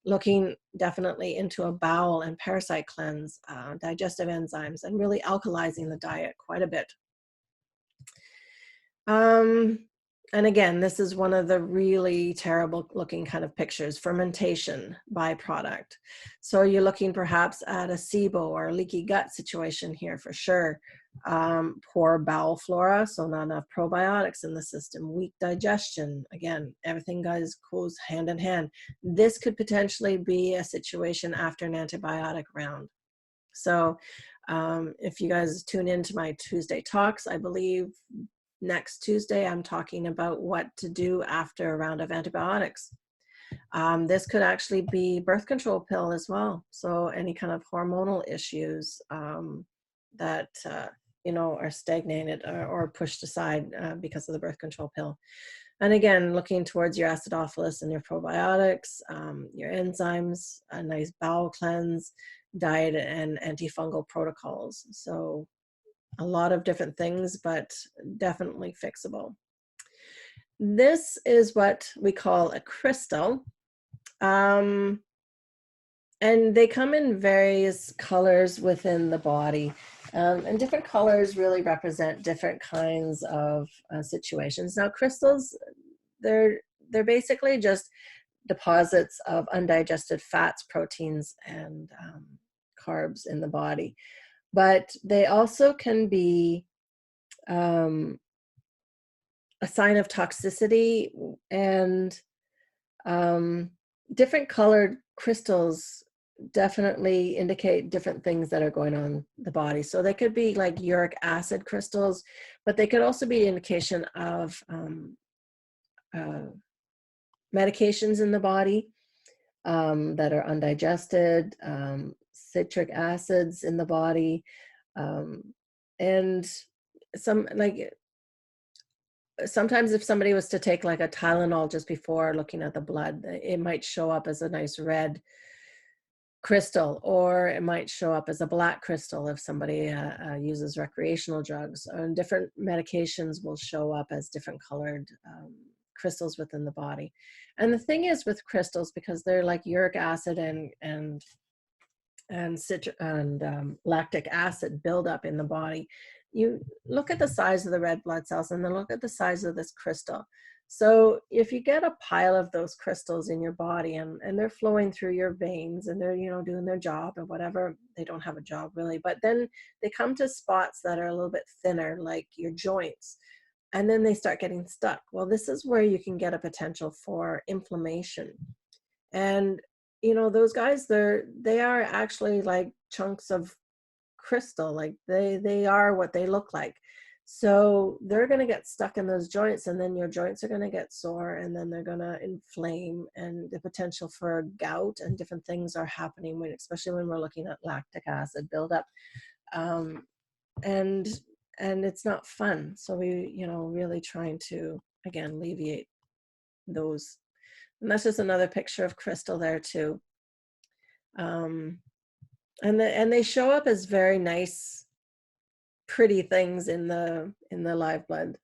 looking definitely into a bowel and parasite cleanse, digestive enzymes, and really alkalizing the diet quite a bit. And again, this is one of the really terrible looking kind of pictures, fermentation byproduct. So you're looking perhaps at a SIBO or a leaky gut situation here for sure. Poor bowel flora, so not enough probiotics in the system, weak digestion. Again, everything goes hand in hand. This could potentially be a situation after an antibiotic round. So if you guys tune into my Tuesday talks, I believe next Tuesday, I'm talking about what to do after a round of antibiotics. This could actually be birth control pill as well. So any kind of hormonal issues that, are stagnated or pushed aside because of the birth control pill. And again, looking towards your acidophilus and your probiotics, your enzymes, a nice bowel cleanse, diet, and antifungal protocols. So a lot of different things, but definitely fixable. This is what we call a crystal. And they come in various colors within the body. And different colors really represent different kinds of situations. Now, crystals, they're basically just deposits of undigested fats, proteins, and carbs in the body. But they also can be a sign of toxicity, and different colored crystals definitely indicate different things that are going on in the body. So they could be like uric acid crystals, but they could also be an indication of medications in the body that are undigested, citric acids in the body, and sometimes if somebody was to take like a Tylenol just before looking at the blood, it might show up as a nice red crystal, or it might show up as a black crystal if somebody uses recreational drugs. And different medications will show up as different colored crystals within the body. And the thing is with crystals, because they're like uric acid and lactic acid buildup in the body, you look at the size of the red blood cells and then look at the size of this crystal. So if you get a pile of those crystals in your body and they're flowing through your veins and they're, doing their job or whatever, they don't have a job really, but then they come to spots that are a little bit thinner, like your joints, and then they start getting stuck. Well, this is where you can get a potential for inflammation. And those guys, they are actually like chunks of crystal, like they are what they look like. So they're going to get stuck in those joints, and then your joints are going to get sore, and then they're going to inflame, and the potential for gout and different things are happening especially when we're looking at lactic acid buildup. And it's not fun. So we, really trying to, again, alleviate those. And that's just another picture of crystal there too. And they show up as very nice, pretty things in the live blood,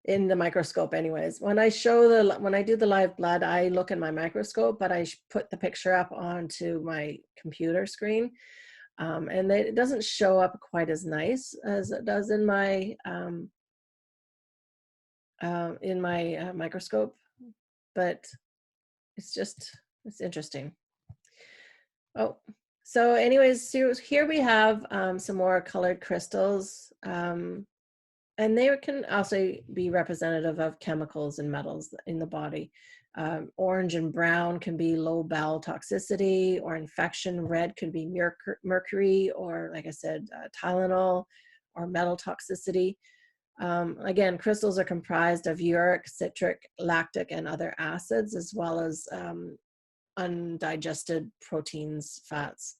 in the microscope anyways. When I do the live blood, I look in my microscope, but I put the picture up onto my computer screen. And it doesn't show up quite as nice as it does in my microscope, but it's interesting. Oh, so anyways, so here we have some more colored crystals, and they can also be representative of chemicals and metals in the body. Orange and brown can be low bowel toxicity or infection. Red could be mercury, or like I said, Tylenol, or metal toxicity. Again, crystals are comprised of uric, citric, lactic, and other acids, as well as undigested proteins, fats.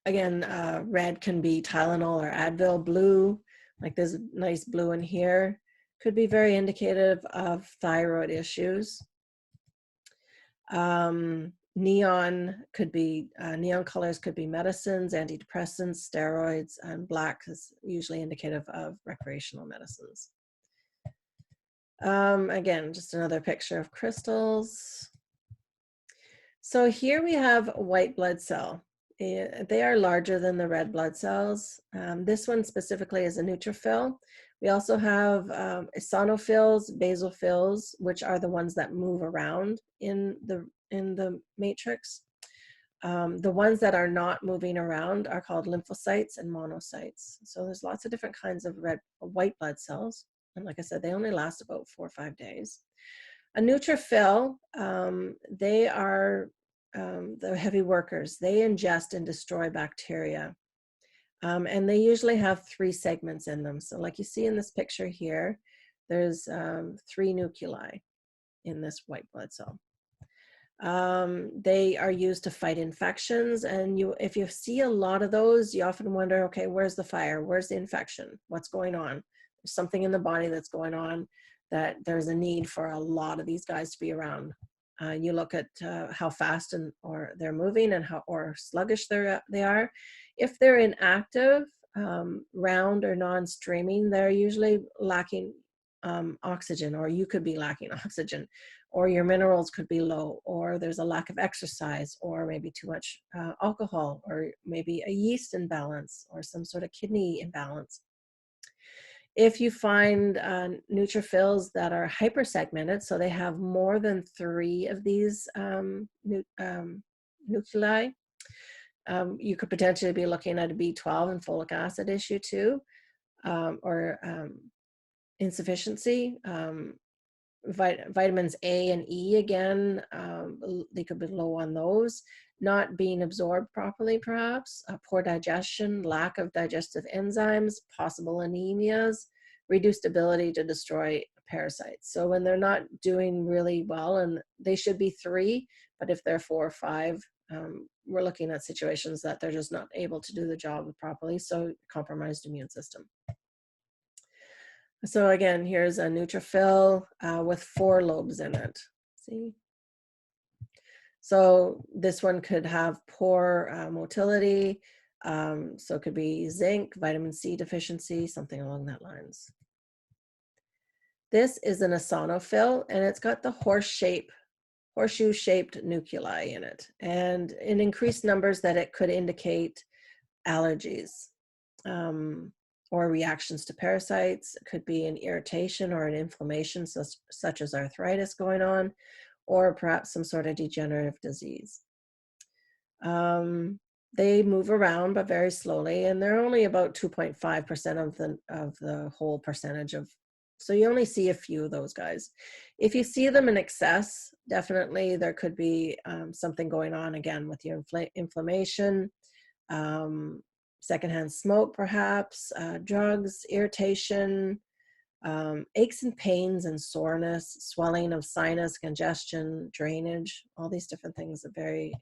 Again, red can be Tylenol or Advil. Blue, like there's a nice blue in here, could be very indicative of thyroid issues. Neon colors could be medicines, antidepressants, steroids, and black is usually indicative of recreational medicines. Again, just another picture of crystals. So here we have a white blood cell. They are larger than the red blood cells. This one specifically is a neutrophil. We also have eosinophils, basophils, which are the ones that move around in the matrix. The ones that are not moving around are called lymphocytes and monocytes. So there's lots of different kinds of white blood cells. And like I said, they only last about 4 or 5 days. A neutrophil, they are the heavy workers. They ingest and destroy bacteria. And they usually have 3 segments in them. So like you see in this picture here, there's 3 nuclei in this white blood cell. They are used to fight infections, and if you see a lot of those, you often wonder, okay, where's the fire? Where's the infection? What's going on? There's something in the body that's going on, that there's a need for a lot of these guys to be around. You look at how fast or they're moving and or sluggish they are. If they're inactive, round or non-streaming, they're usually lacking oxygen, or you could be lacking oxygen, or your minerals could be low, or there's a lack of exercise, or maybe too much alcohol, or maybe a yeast imbalance, or some sort of kidney imbalance. If you find neutrophils that are hypersegmented, so they have more than 3 of these nuclei, you could potentially be looking at a B12 and folic acid issue too, or insufficiency. Vitamins A and E, again, they could be low on those. Not being absorbed properly, perhaps. Poor digestion, lack of digestive enzymes, possible anemias, reduced ability to destroy parasites. So when they're not doing really well, and they should be 3, but if they're 4 or 5, we're looking at situations that they're just not able to do the job properly, so compromised immune system. So again, here's a neutrophil with 4 lobes in it. See? So this one could have poor motility. So it could be zinc, vitamin C deficiency, something along that lines. This is an eosinophil, and it's got the horseshoe-shaped nuclei in it. And in increased numbers that it could indicate allergies. Or reactions to parasites. It could be an irritation or an inflammation, such as arthritis going on, or perhaps some sort of degenerative disease. They move around, but very slowly, and they're only about 2.5% of the whole percentage of. So you only see a few of those guys. If you see them in excess, definitely there could be something going on again with your inflammation. Secondhand smoke, perhaps, drugs, irritation, aches and pains and soreness, swelling of sinus, congestion, drainage, all these different things are very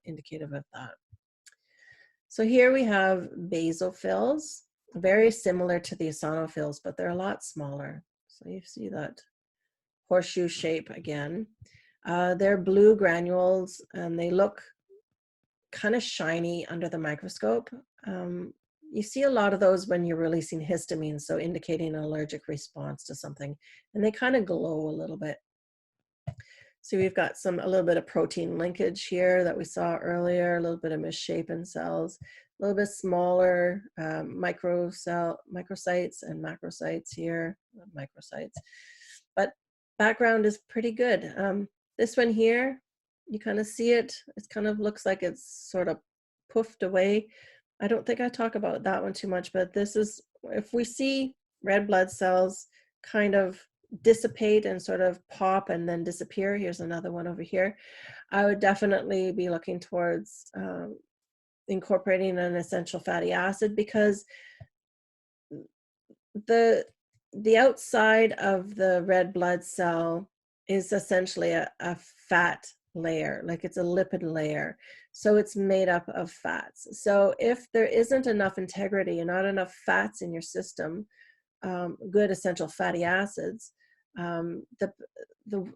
indicative of that. So here we have basophils, very similar to the eosinophils, but they're a lot smaller. So you see that horseshoe shape again. They're blue granules, and they look kind of shiny under the microscope. You see a lot of those when you're releasing histamine, so indicating an allergic response to something, and they kind of glow a little bit. So we've got a little bit of protein linkage here that we saw earlier, a little bit of misshapen cells, a little bit smaller microcytes and macrocytes here, microcytes. But background is pretty good. This one here, you kind of see it. It kind of looks like it's sort of poofed away. I don't think I talk about that one too much, but this is, if we see red blood cells kind of dissipate and sort of pop and then disappear, here's another one over here, I would definitely be looking towards incorporating an essential fatty acid, because the outside of the red blood cell is essentially a fat layer, like it's a lipid layer. So it's made up of fats. So if there isn't enough integrity and not enough fats in your system, good essential fatty acids, the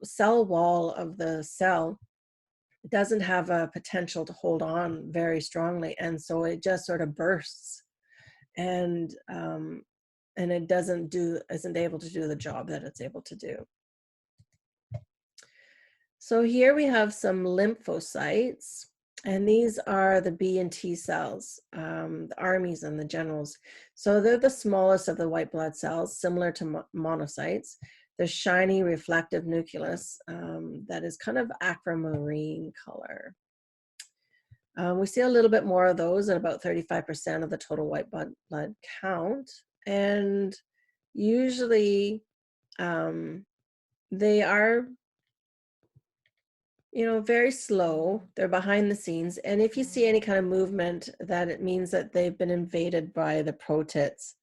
cell wall of the cell doesn't have a potential to hold on very strongly, and so it just sort of bursts, and it isn't able to do the job that it's able to do. So here we have some lymphocytes, and these are the B and T cells, the armies and the generals. So they're the smallest of the white blood cells, similar to monocytes. They're shiny, reflective nucleus that is kind of aquamarine color. We see a little bit more of those at about 35% of the total white blood count. And usually they are, very slow. They're behind the scenes. And if you see any kind of movement, that it means that they've been invaded by the protits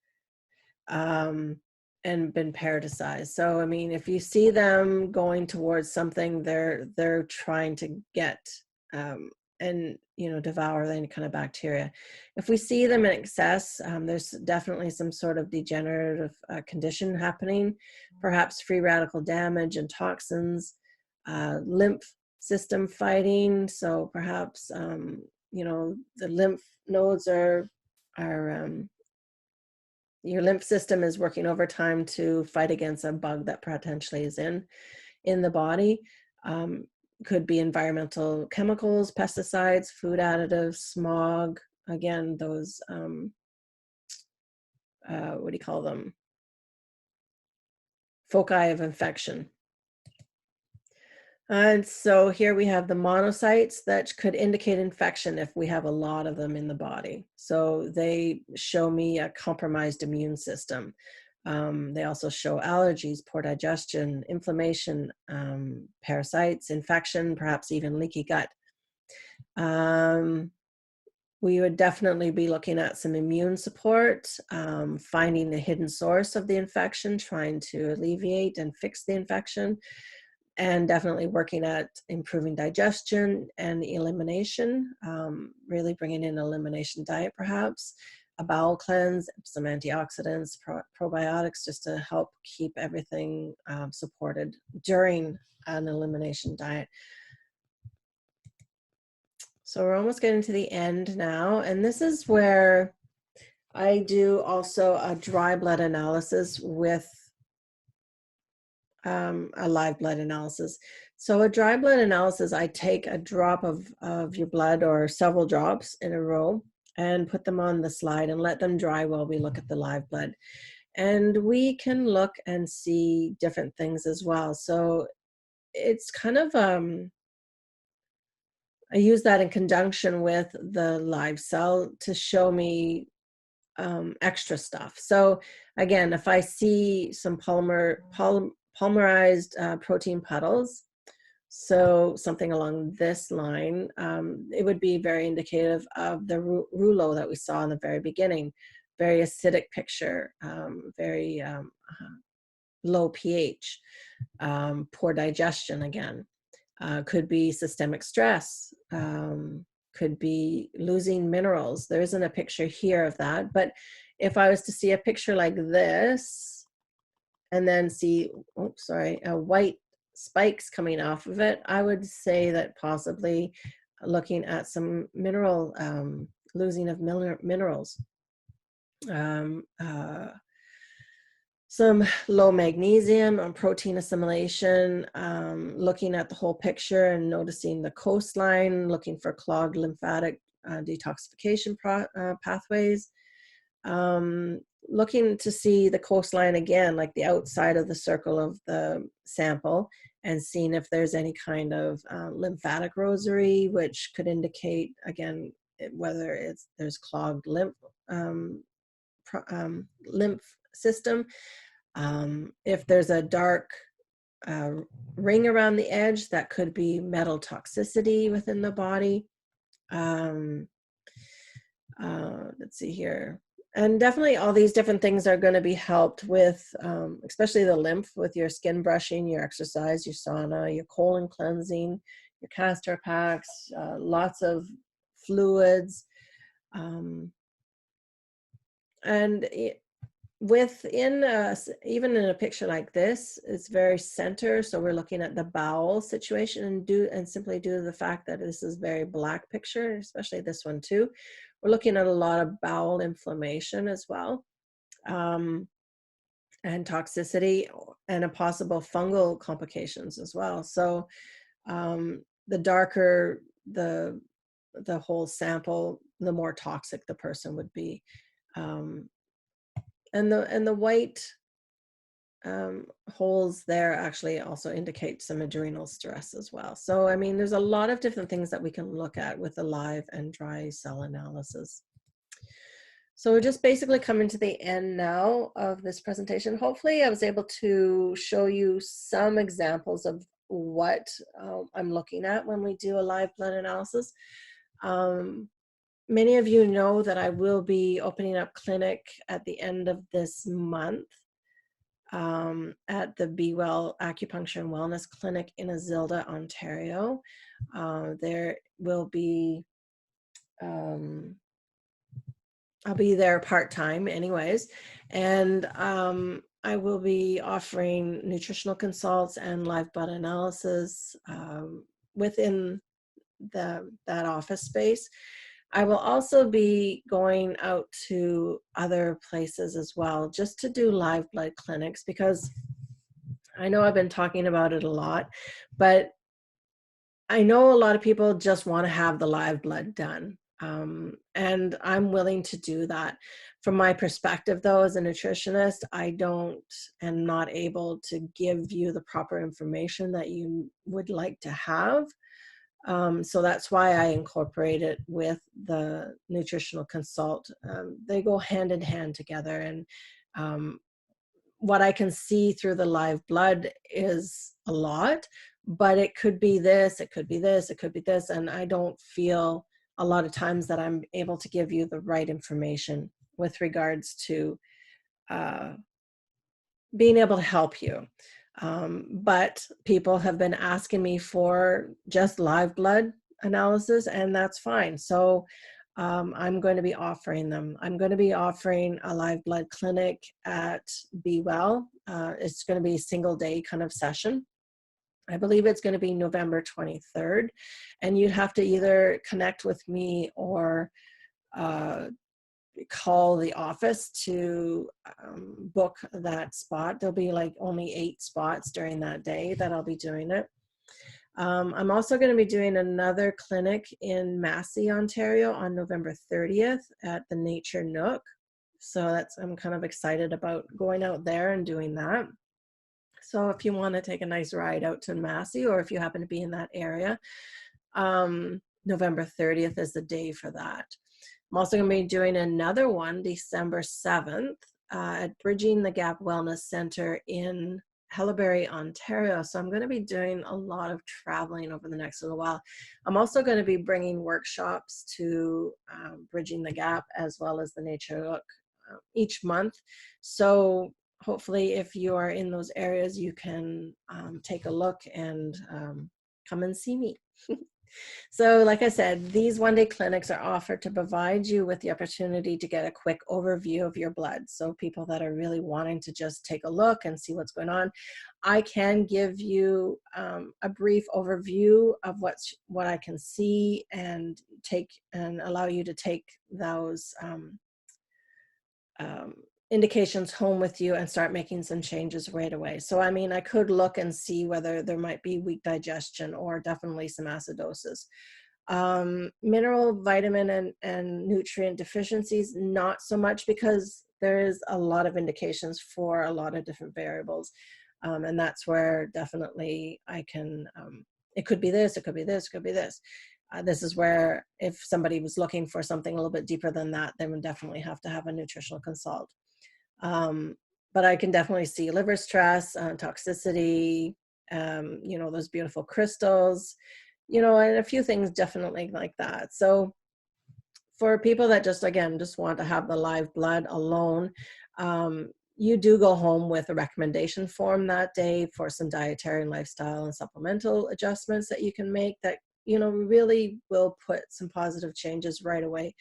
and been parasitized. So, I mean, if you see them going towards something, they're trying to get and devour any kind of bacteria. If we see them in excess, there's definitely some sort of degenerative condition happening, perhaps free radical damage and toxins, lymph system fighting. So perhaps the lymph nodes are your lymph system is working overtime to fight against a bug that potentially is in the body. Could be environmental chemicals, pesticides, food additives, smog. Again, those what do you call them? Foci of infection. And so here we have the monocytes that could indicate infection if we have a lot of them in the body. So they show me a compromised immune system. They also show allergies, poor digestion, inflammation, parasites, infection, perhaps even leaky gut. We would definitely be looking at some immune support, finding the hidden source of the infection, trying to alleviate and fix the infection, and definitely working at improving digestion and elimination, really bringing in an elimination diet perhaps, a bowel cleanse, some antioxidants, probiotics, just to help keep everything supported during an elimination diet. So we're almost getting to the end now, and this is where I do also a dry blood analysis with a live blood analysis. So a dry blood analysis, I take a drop of your blood or several drops in a row and put them on the slide and let them dry while we look at the live blood. And we can look and see different things as well. So it's kind of, I use that in conjunction with the live cell to show me extra stuff. So again, if I see some polymerized protein puddles, so something along this line, it would be very indicative of the rouleau that we saw in the very beginning. Very acidic picture, very low pH, poor digestion again. Could be systemic stress, could be losing minerals. There isn't a picture here of that, but if I was to see a picture like this and then see, white spikes coming off of it, I would say that possibly looking at some mineral, losing of minerals. Some low magnesium on protein assimilation, looking at the whole picture and noticing the coastline, looking for clogged lymphatic detoxification pathways, looking to see the coastline again, like the outside of the circle of the sample, and seeing if there's any kind of lymphatic rosary, which could indicate, again, whether there's clogged lymph system. If there's a dark ring around the edge, that could be metal toxicity within the body. Let's see here. And definitely all these different things are going to be helped with, especially the lymph, with your skin brushing, your exercise, your sauna, your colon cleansing, your castor packs, lots of fluids. And within even in a picture like this, it's very center. So we're looking at the bowel situation and simply due to the fact that this is very black picture, especially this one too, we're looking at a lot of bowel inflammation as well, and toxicity and a possible fungal complications as well. So The darker the whole sample, the more toxic the person would be. And the white holes there actually also indicate some adrenal stress as well. So, I mean, there's a lot of different things that we can look at with the live and dry cell analysis. So we're just basically coming to the end now of this presentation. Hopefully I was able to show you some examples of what I'm looking at when we do a live blood analysis. Many of you know that I will be opening up clinic at the end of this month at the Be Well Acupuncture and Wellness Clinic in Azilda, Ontario. There will be, I'll be there part-time anyways, and I will be offering nutritional consults and live blood analysis within that office space. I will also be going out to other places as well, just to do live blood clinics, because I know I've been talking about it a lot, but I know a lot of people just want to have the live blood done. And I'm willing to do that. From my perspective, though, as a nutritionist, I am not able to give you the proper information that you would like to have. So that's why I incorporate it with the nutritional consult. They go hand in hand together. And what I can see through the live blood is a lot, but it could be this, it could be this, it could be this. And I don't feel a lot of times that I'm able to give you the right information with regards to being able to help you. But people have been asking me for just live blood analysis, and that's fine. So I'm going to be offering them. I'm going to be offering a live blood clinic at Be Well. It's going to be a single day kind of session. I believe it's going to be November 23rd. And you'd have to either connect with me or call the office to book that spot. There'll be like only 8 spots during that day that I'll be doing it. I'm also going to be doing another clinic in Massey, Ontario on November 30th at the Nature Nook. So I'm kind of excited about going out there and doing that. So if you want to take a nice ride out to Massey, or if you happen to be in that area, November 30th is the day for that. I'm also going to be doing another one December 7th at Bridging the Gap Wellness Center in Hellebury, Ontario. So I'm going to be doing a lot of traveling over the next little while. I'm also going to be bringing workshops to Bridging the Gap as well as the Nature Look each month. So hopefully if you are in those areas, you can take a look and come and see me. So like I said, these one-day clinics are offered to provide you with the opportunity to get a quick overview of your blood. So people that are really wanting to just take a look and see what's going on, I can give you a brief overview of what I can see and allow you to take those indications home with you and start making some changes right away. So, I mean, I could look and see whether there might be weak digestion or definitely some acidosis. Mineral, vitamin, and nutrient deficiencies, not so much, because there is a lot of indications for a lot of different variables. And that's where definitely I can, it could be this, it could be this, it could be this. This is where if somebody was looking for something a little bit deeper than that, they would definitely have to have a nutritional consult. But I can definitely see liver stress, toxicity, those beautiful crystals, and a few things definitely like that. So for people that just want to have the live blood alone, you do go home with a recommendation form that day for some dietary and lifestyle and supplemental adjustments that you can make that, really will put some positive changes right away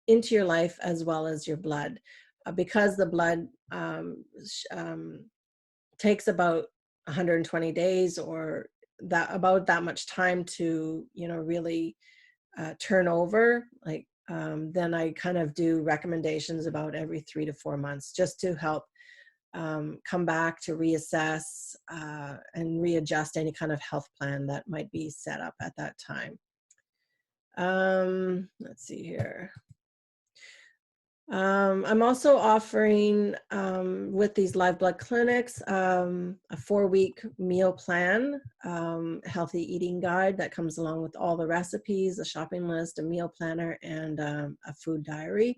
into your life as well as your blood. Because the blood takes about 120 days or about that much time to, really turn over, then I kind of do recommendations about every 3 to 4 months just to help come back to reassess and readjust any kind of health plan that might be set up at that time. Let's see here. I'm also offering, with these live blood clinics, a 4-week meal plan, healthy eating guide that comes along with all the recipes, a shopping list, a meal planner, and a food diary.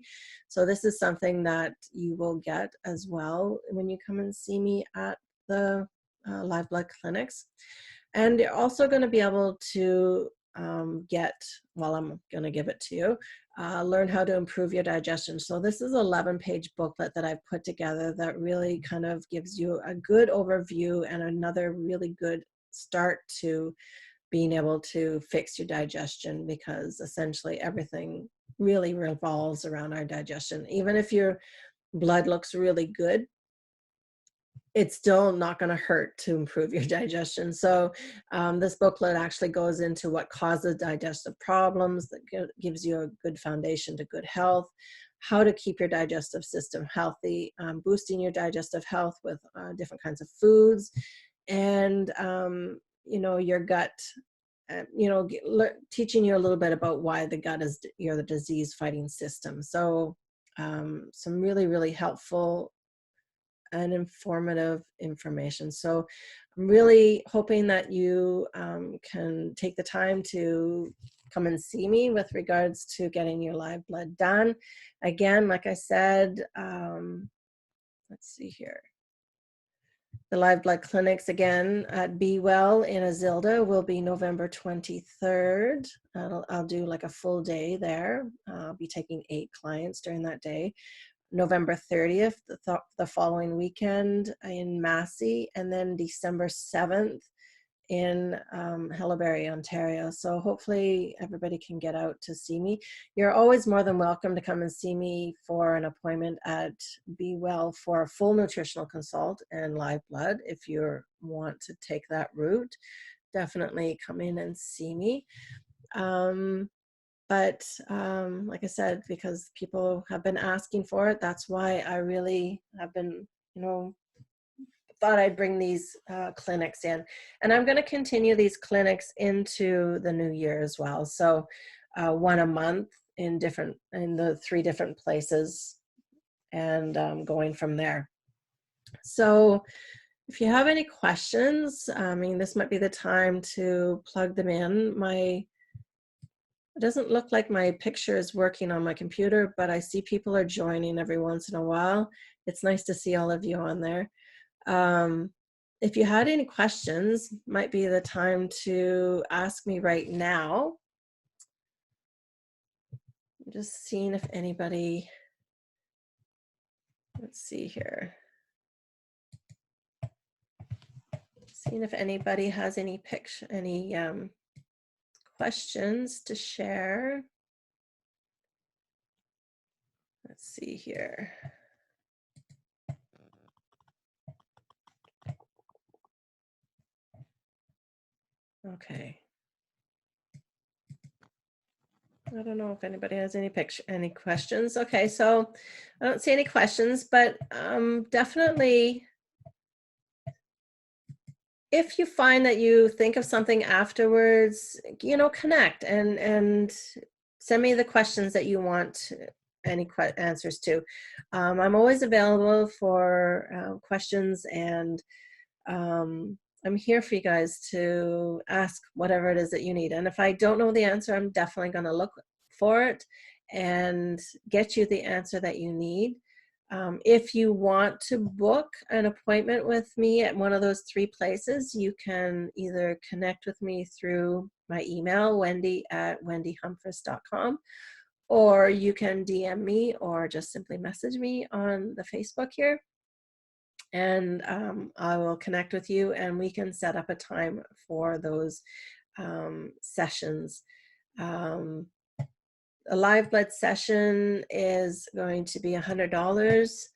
So this is something that you will get as well when you come and see me at the live blood clinics. And you're also going to be able to get, well, I'm going to give it to you, learn how to improve your digestion. So this is an 11-page booklet that I've put together that really kind of gives you a good overview and another really good start to being able to fix your digestion, because essentially everything really revolves around our digestion. Even if your blood looks really good, it's still not going to hurt to improve your digestion. So this booklet actually goes into what causes digestive problems, that gives you a good foundation to good health, how to keep your digestive system healthy, boosting your digestive health with different kinds of foods, and your gut, teaching you a little bit about why the gut is the disease fighting system. So some really, really helpful and informative information. So I'm really hoping that you can take the time to come and see me with regards to getting your live blood done. Again, like I said, let's see here. The live blood clinics again at Be Well in Azilda will be November 23rd. I'll do like a full day there. I'll be taking 8 clients during that day. November 30th, the following weekend in Massey, and then December 7th in Hellebury, Ontario. So hopefully everybody can get out to see me. You're always more than welcome to come and see me for an appointment at Be Well for a full nutritional consult and live blood. If you want to take that route, definitely come in and see me. But like I said, because people have been asking for it, that's why I really have been, thought I'd bring these clinics in. And I'm going to continue these clinics into the new year as well. So one a month in the 3 different places, and going from there. So if you have any questions, this might be the time to plug them in. It doesn't look like my picture is working on my computer, but I see people are joining every once in a while. It's nice to see all of you on there. If you had any questions, might be the time to ask me right now. I'm just seeing if anybody, let's see here. Seeing if anybody has any questions to share. Let's see here. Okay. I don't know if anybody has any questions. Okay, so I don't see any questions, but definitely, if you find that you think of something afterwards, connect and send me the questions that you want any answers to. I'm always available for questions, and I'm here for you guys to ask whatever it is that you need. And if I don't know the answer, I'm definitely going to look for it and get you the answer that you need. If you want to book an appointment with me at one of those 3 places, you can either connect with me through my email, wendy@wendyhumphris.com, or you can DM me or just simply message me on the Facebook here. And I will connect with you, and we can set up a time for those sessions. A live blood session is going to be $100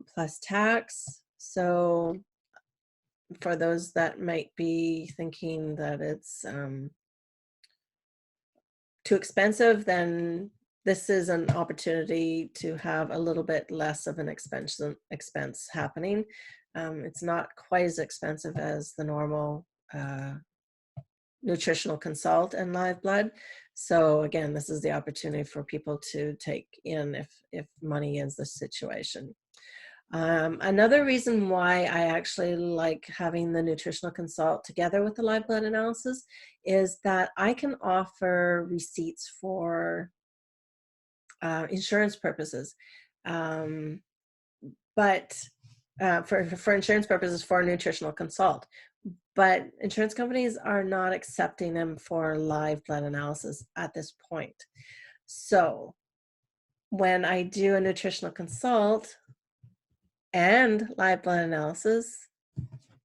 plus tax. So for those that might be thinking that it's too expensive, then this is an opportunity to have a little bit less of an expense happening. It's not quite as expensive as the normal nutritional consult and live blood. So again, this is the opportunity for people to take in if money is the situation. Another reason why I actually like having the nutritional consult together with the live blood analysis is that I can offer receipts for insurance purposes. But for insurance purposes for a nutritional consult. But insurance companies are not accepting them for live blood analysis at this point. So when I do a nutritional consult and live blood analysis,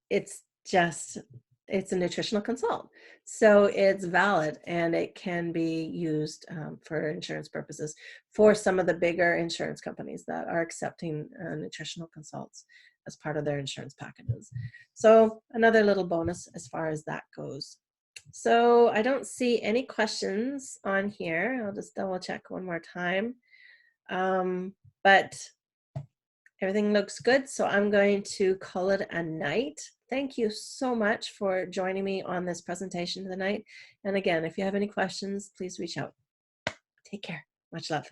it's a nutritional consult. So it's valid and it can be used for insurance purposes for some of the bigger insurance companies that are accepting nutritional consults as part of their insurance packages. So another little bonus as far as that goes. So I don't see any questions on here. I'll just double check one more time. But everything looks good, so I'm going to call it a night. Thank you so much for joining me on this presentation tonight. And again, if you have any questions, please reach out. Take care. Much love.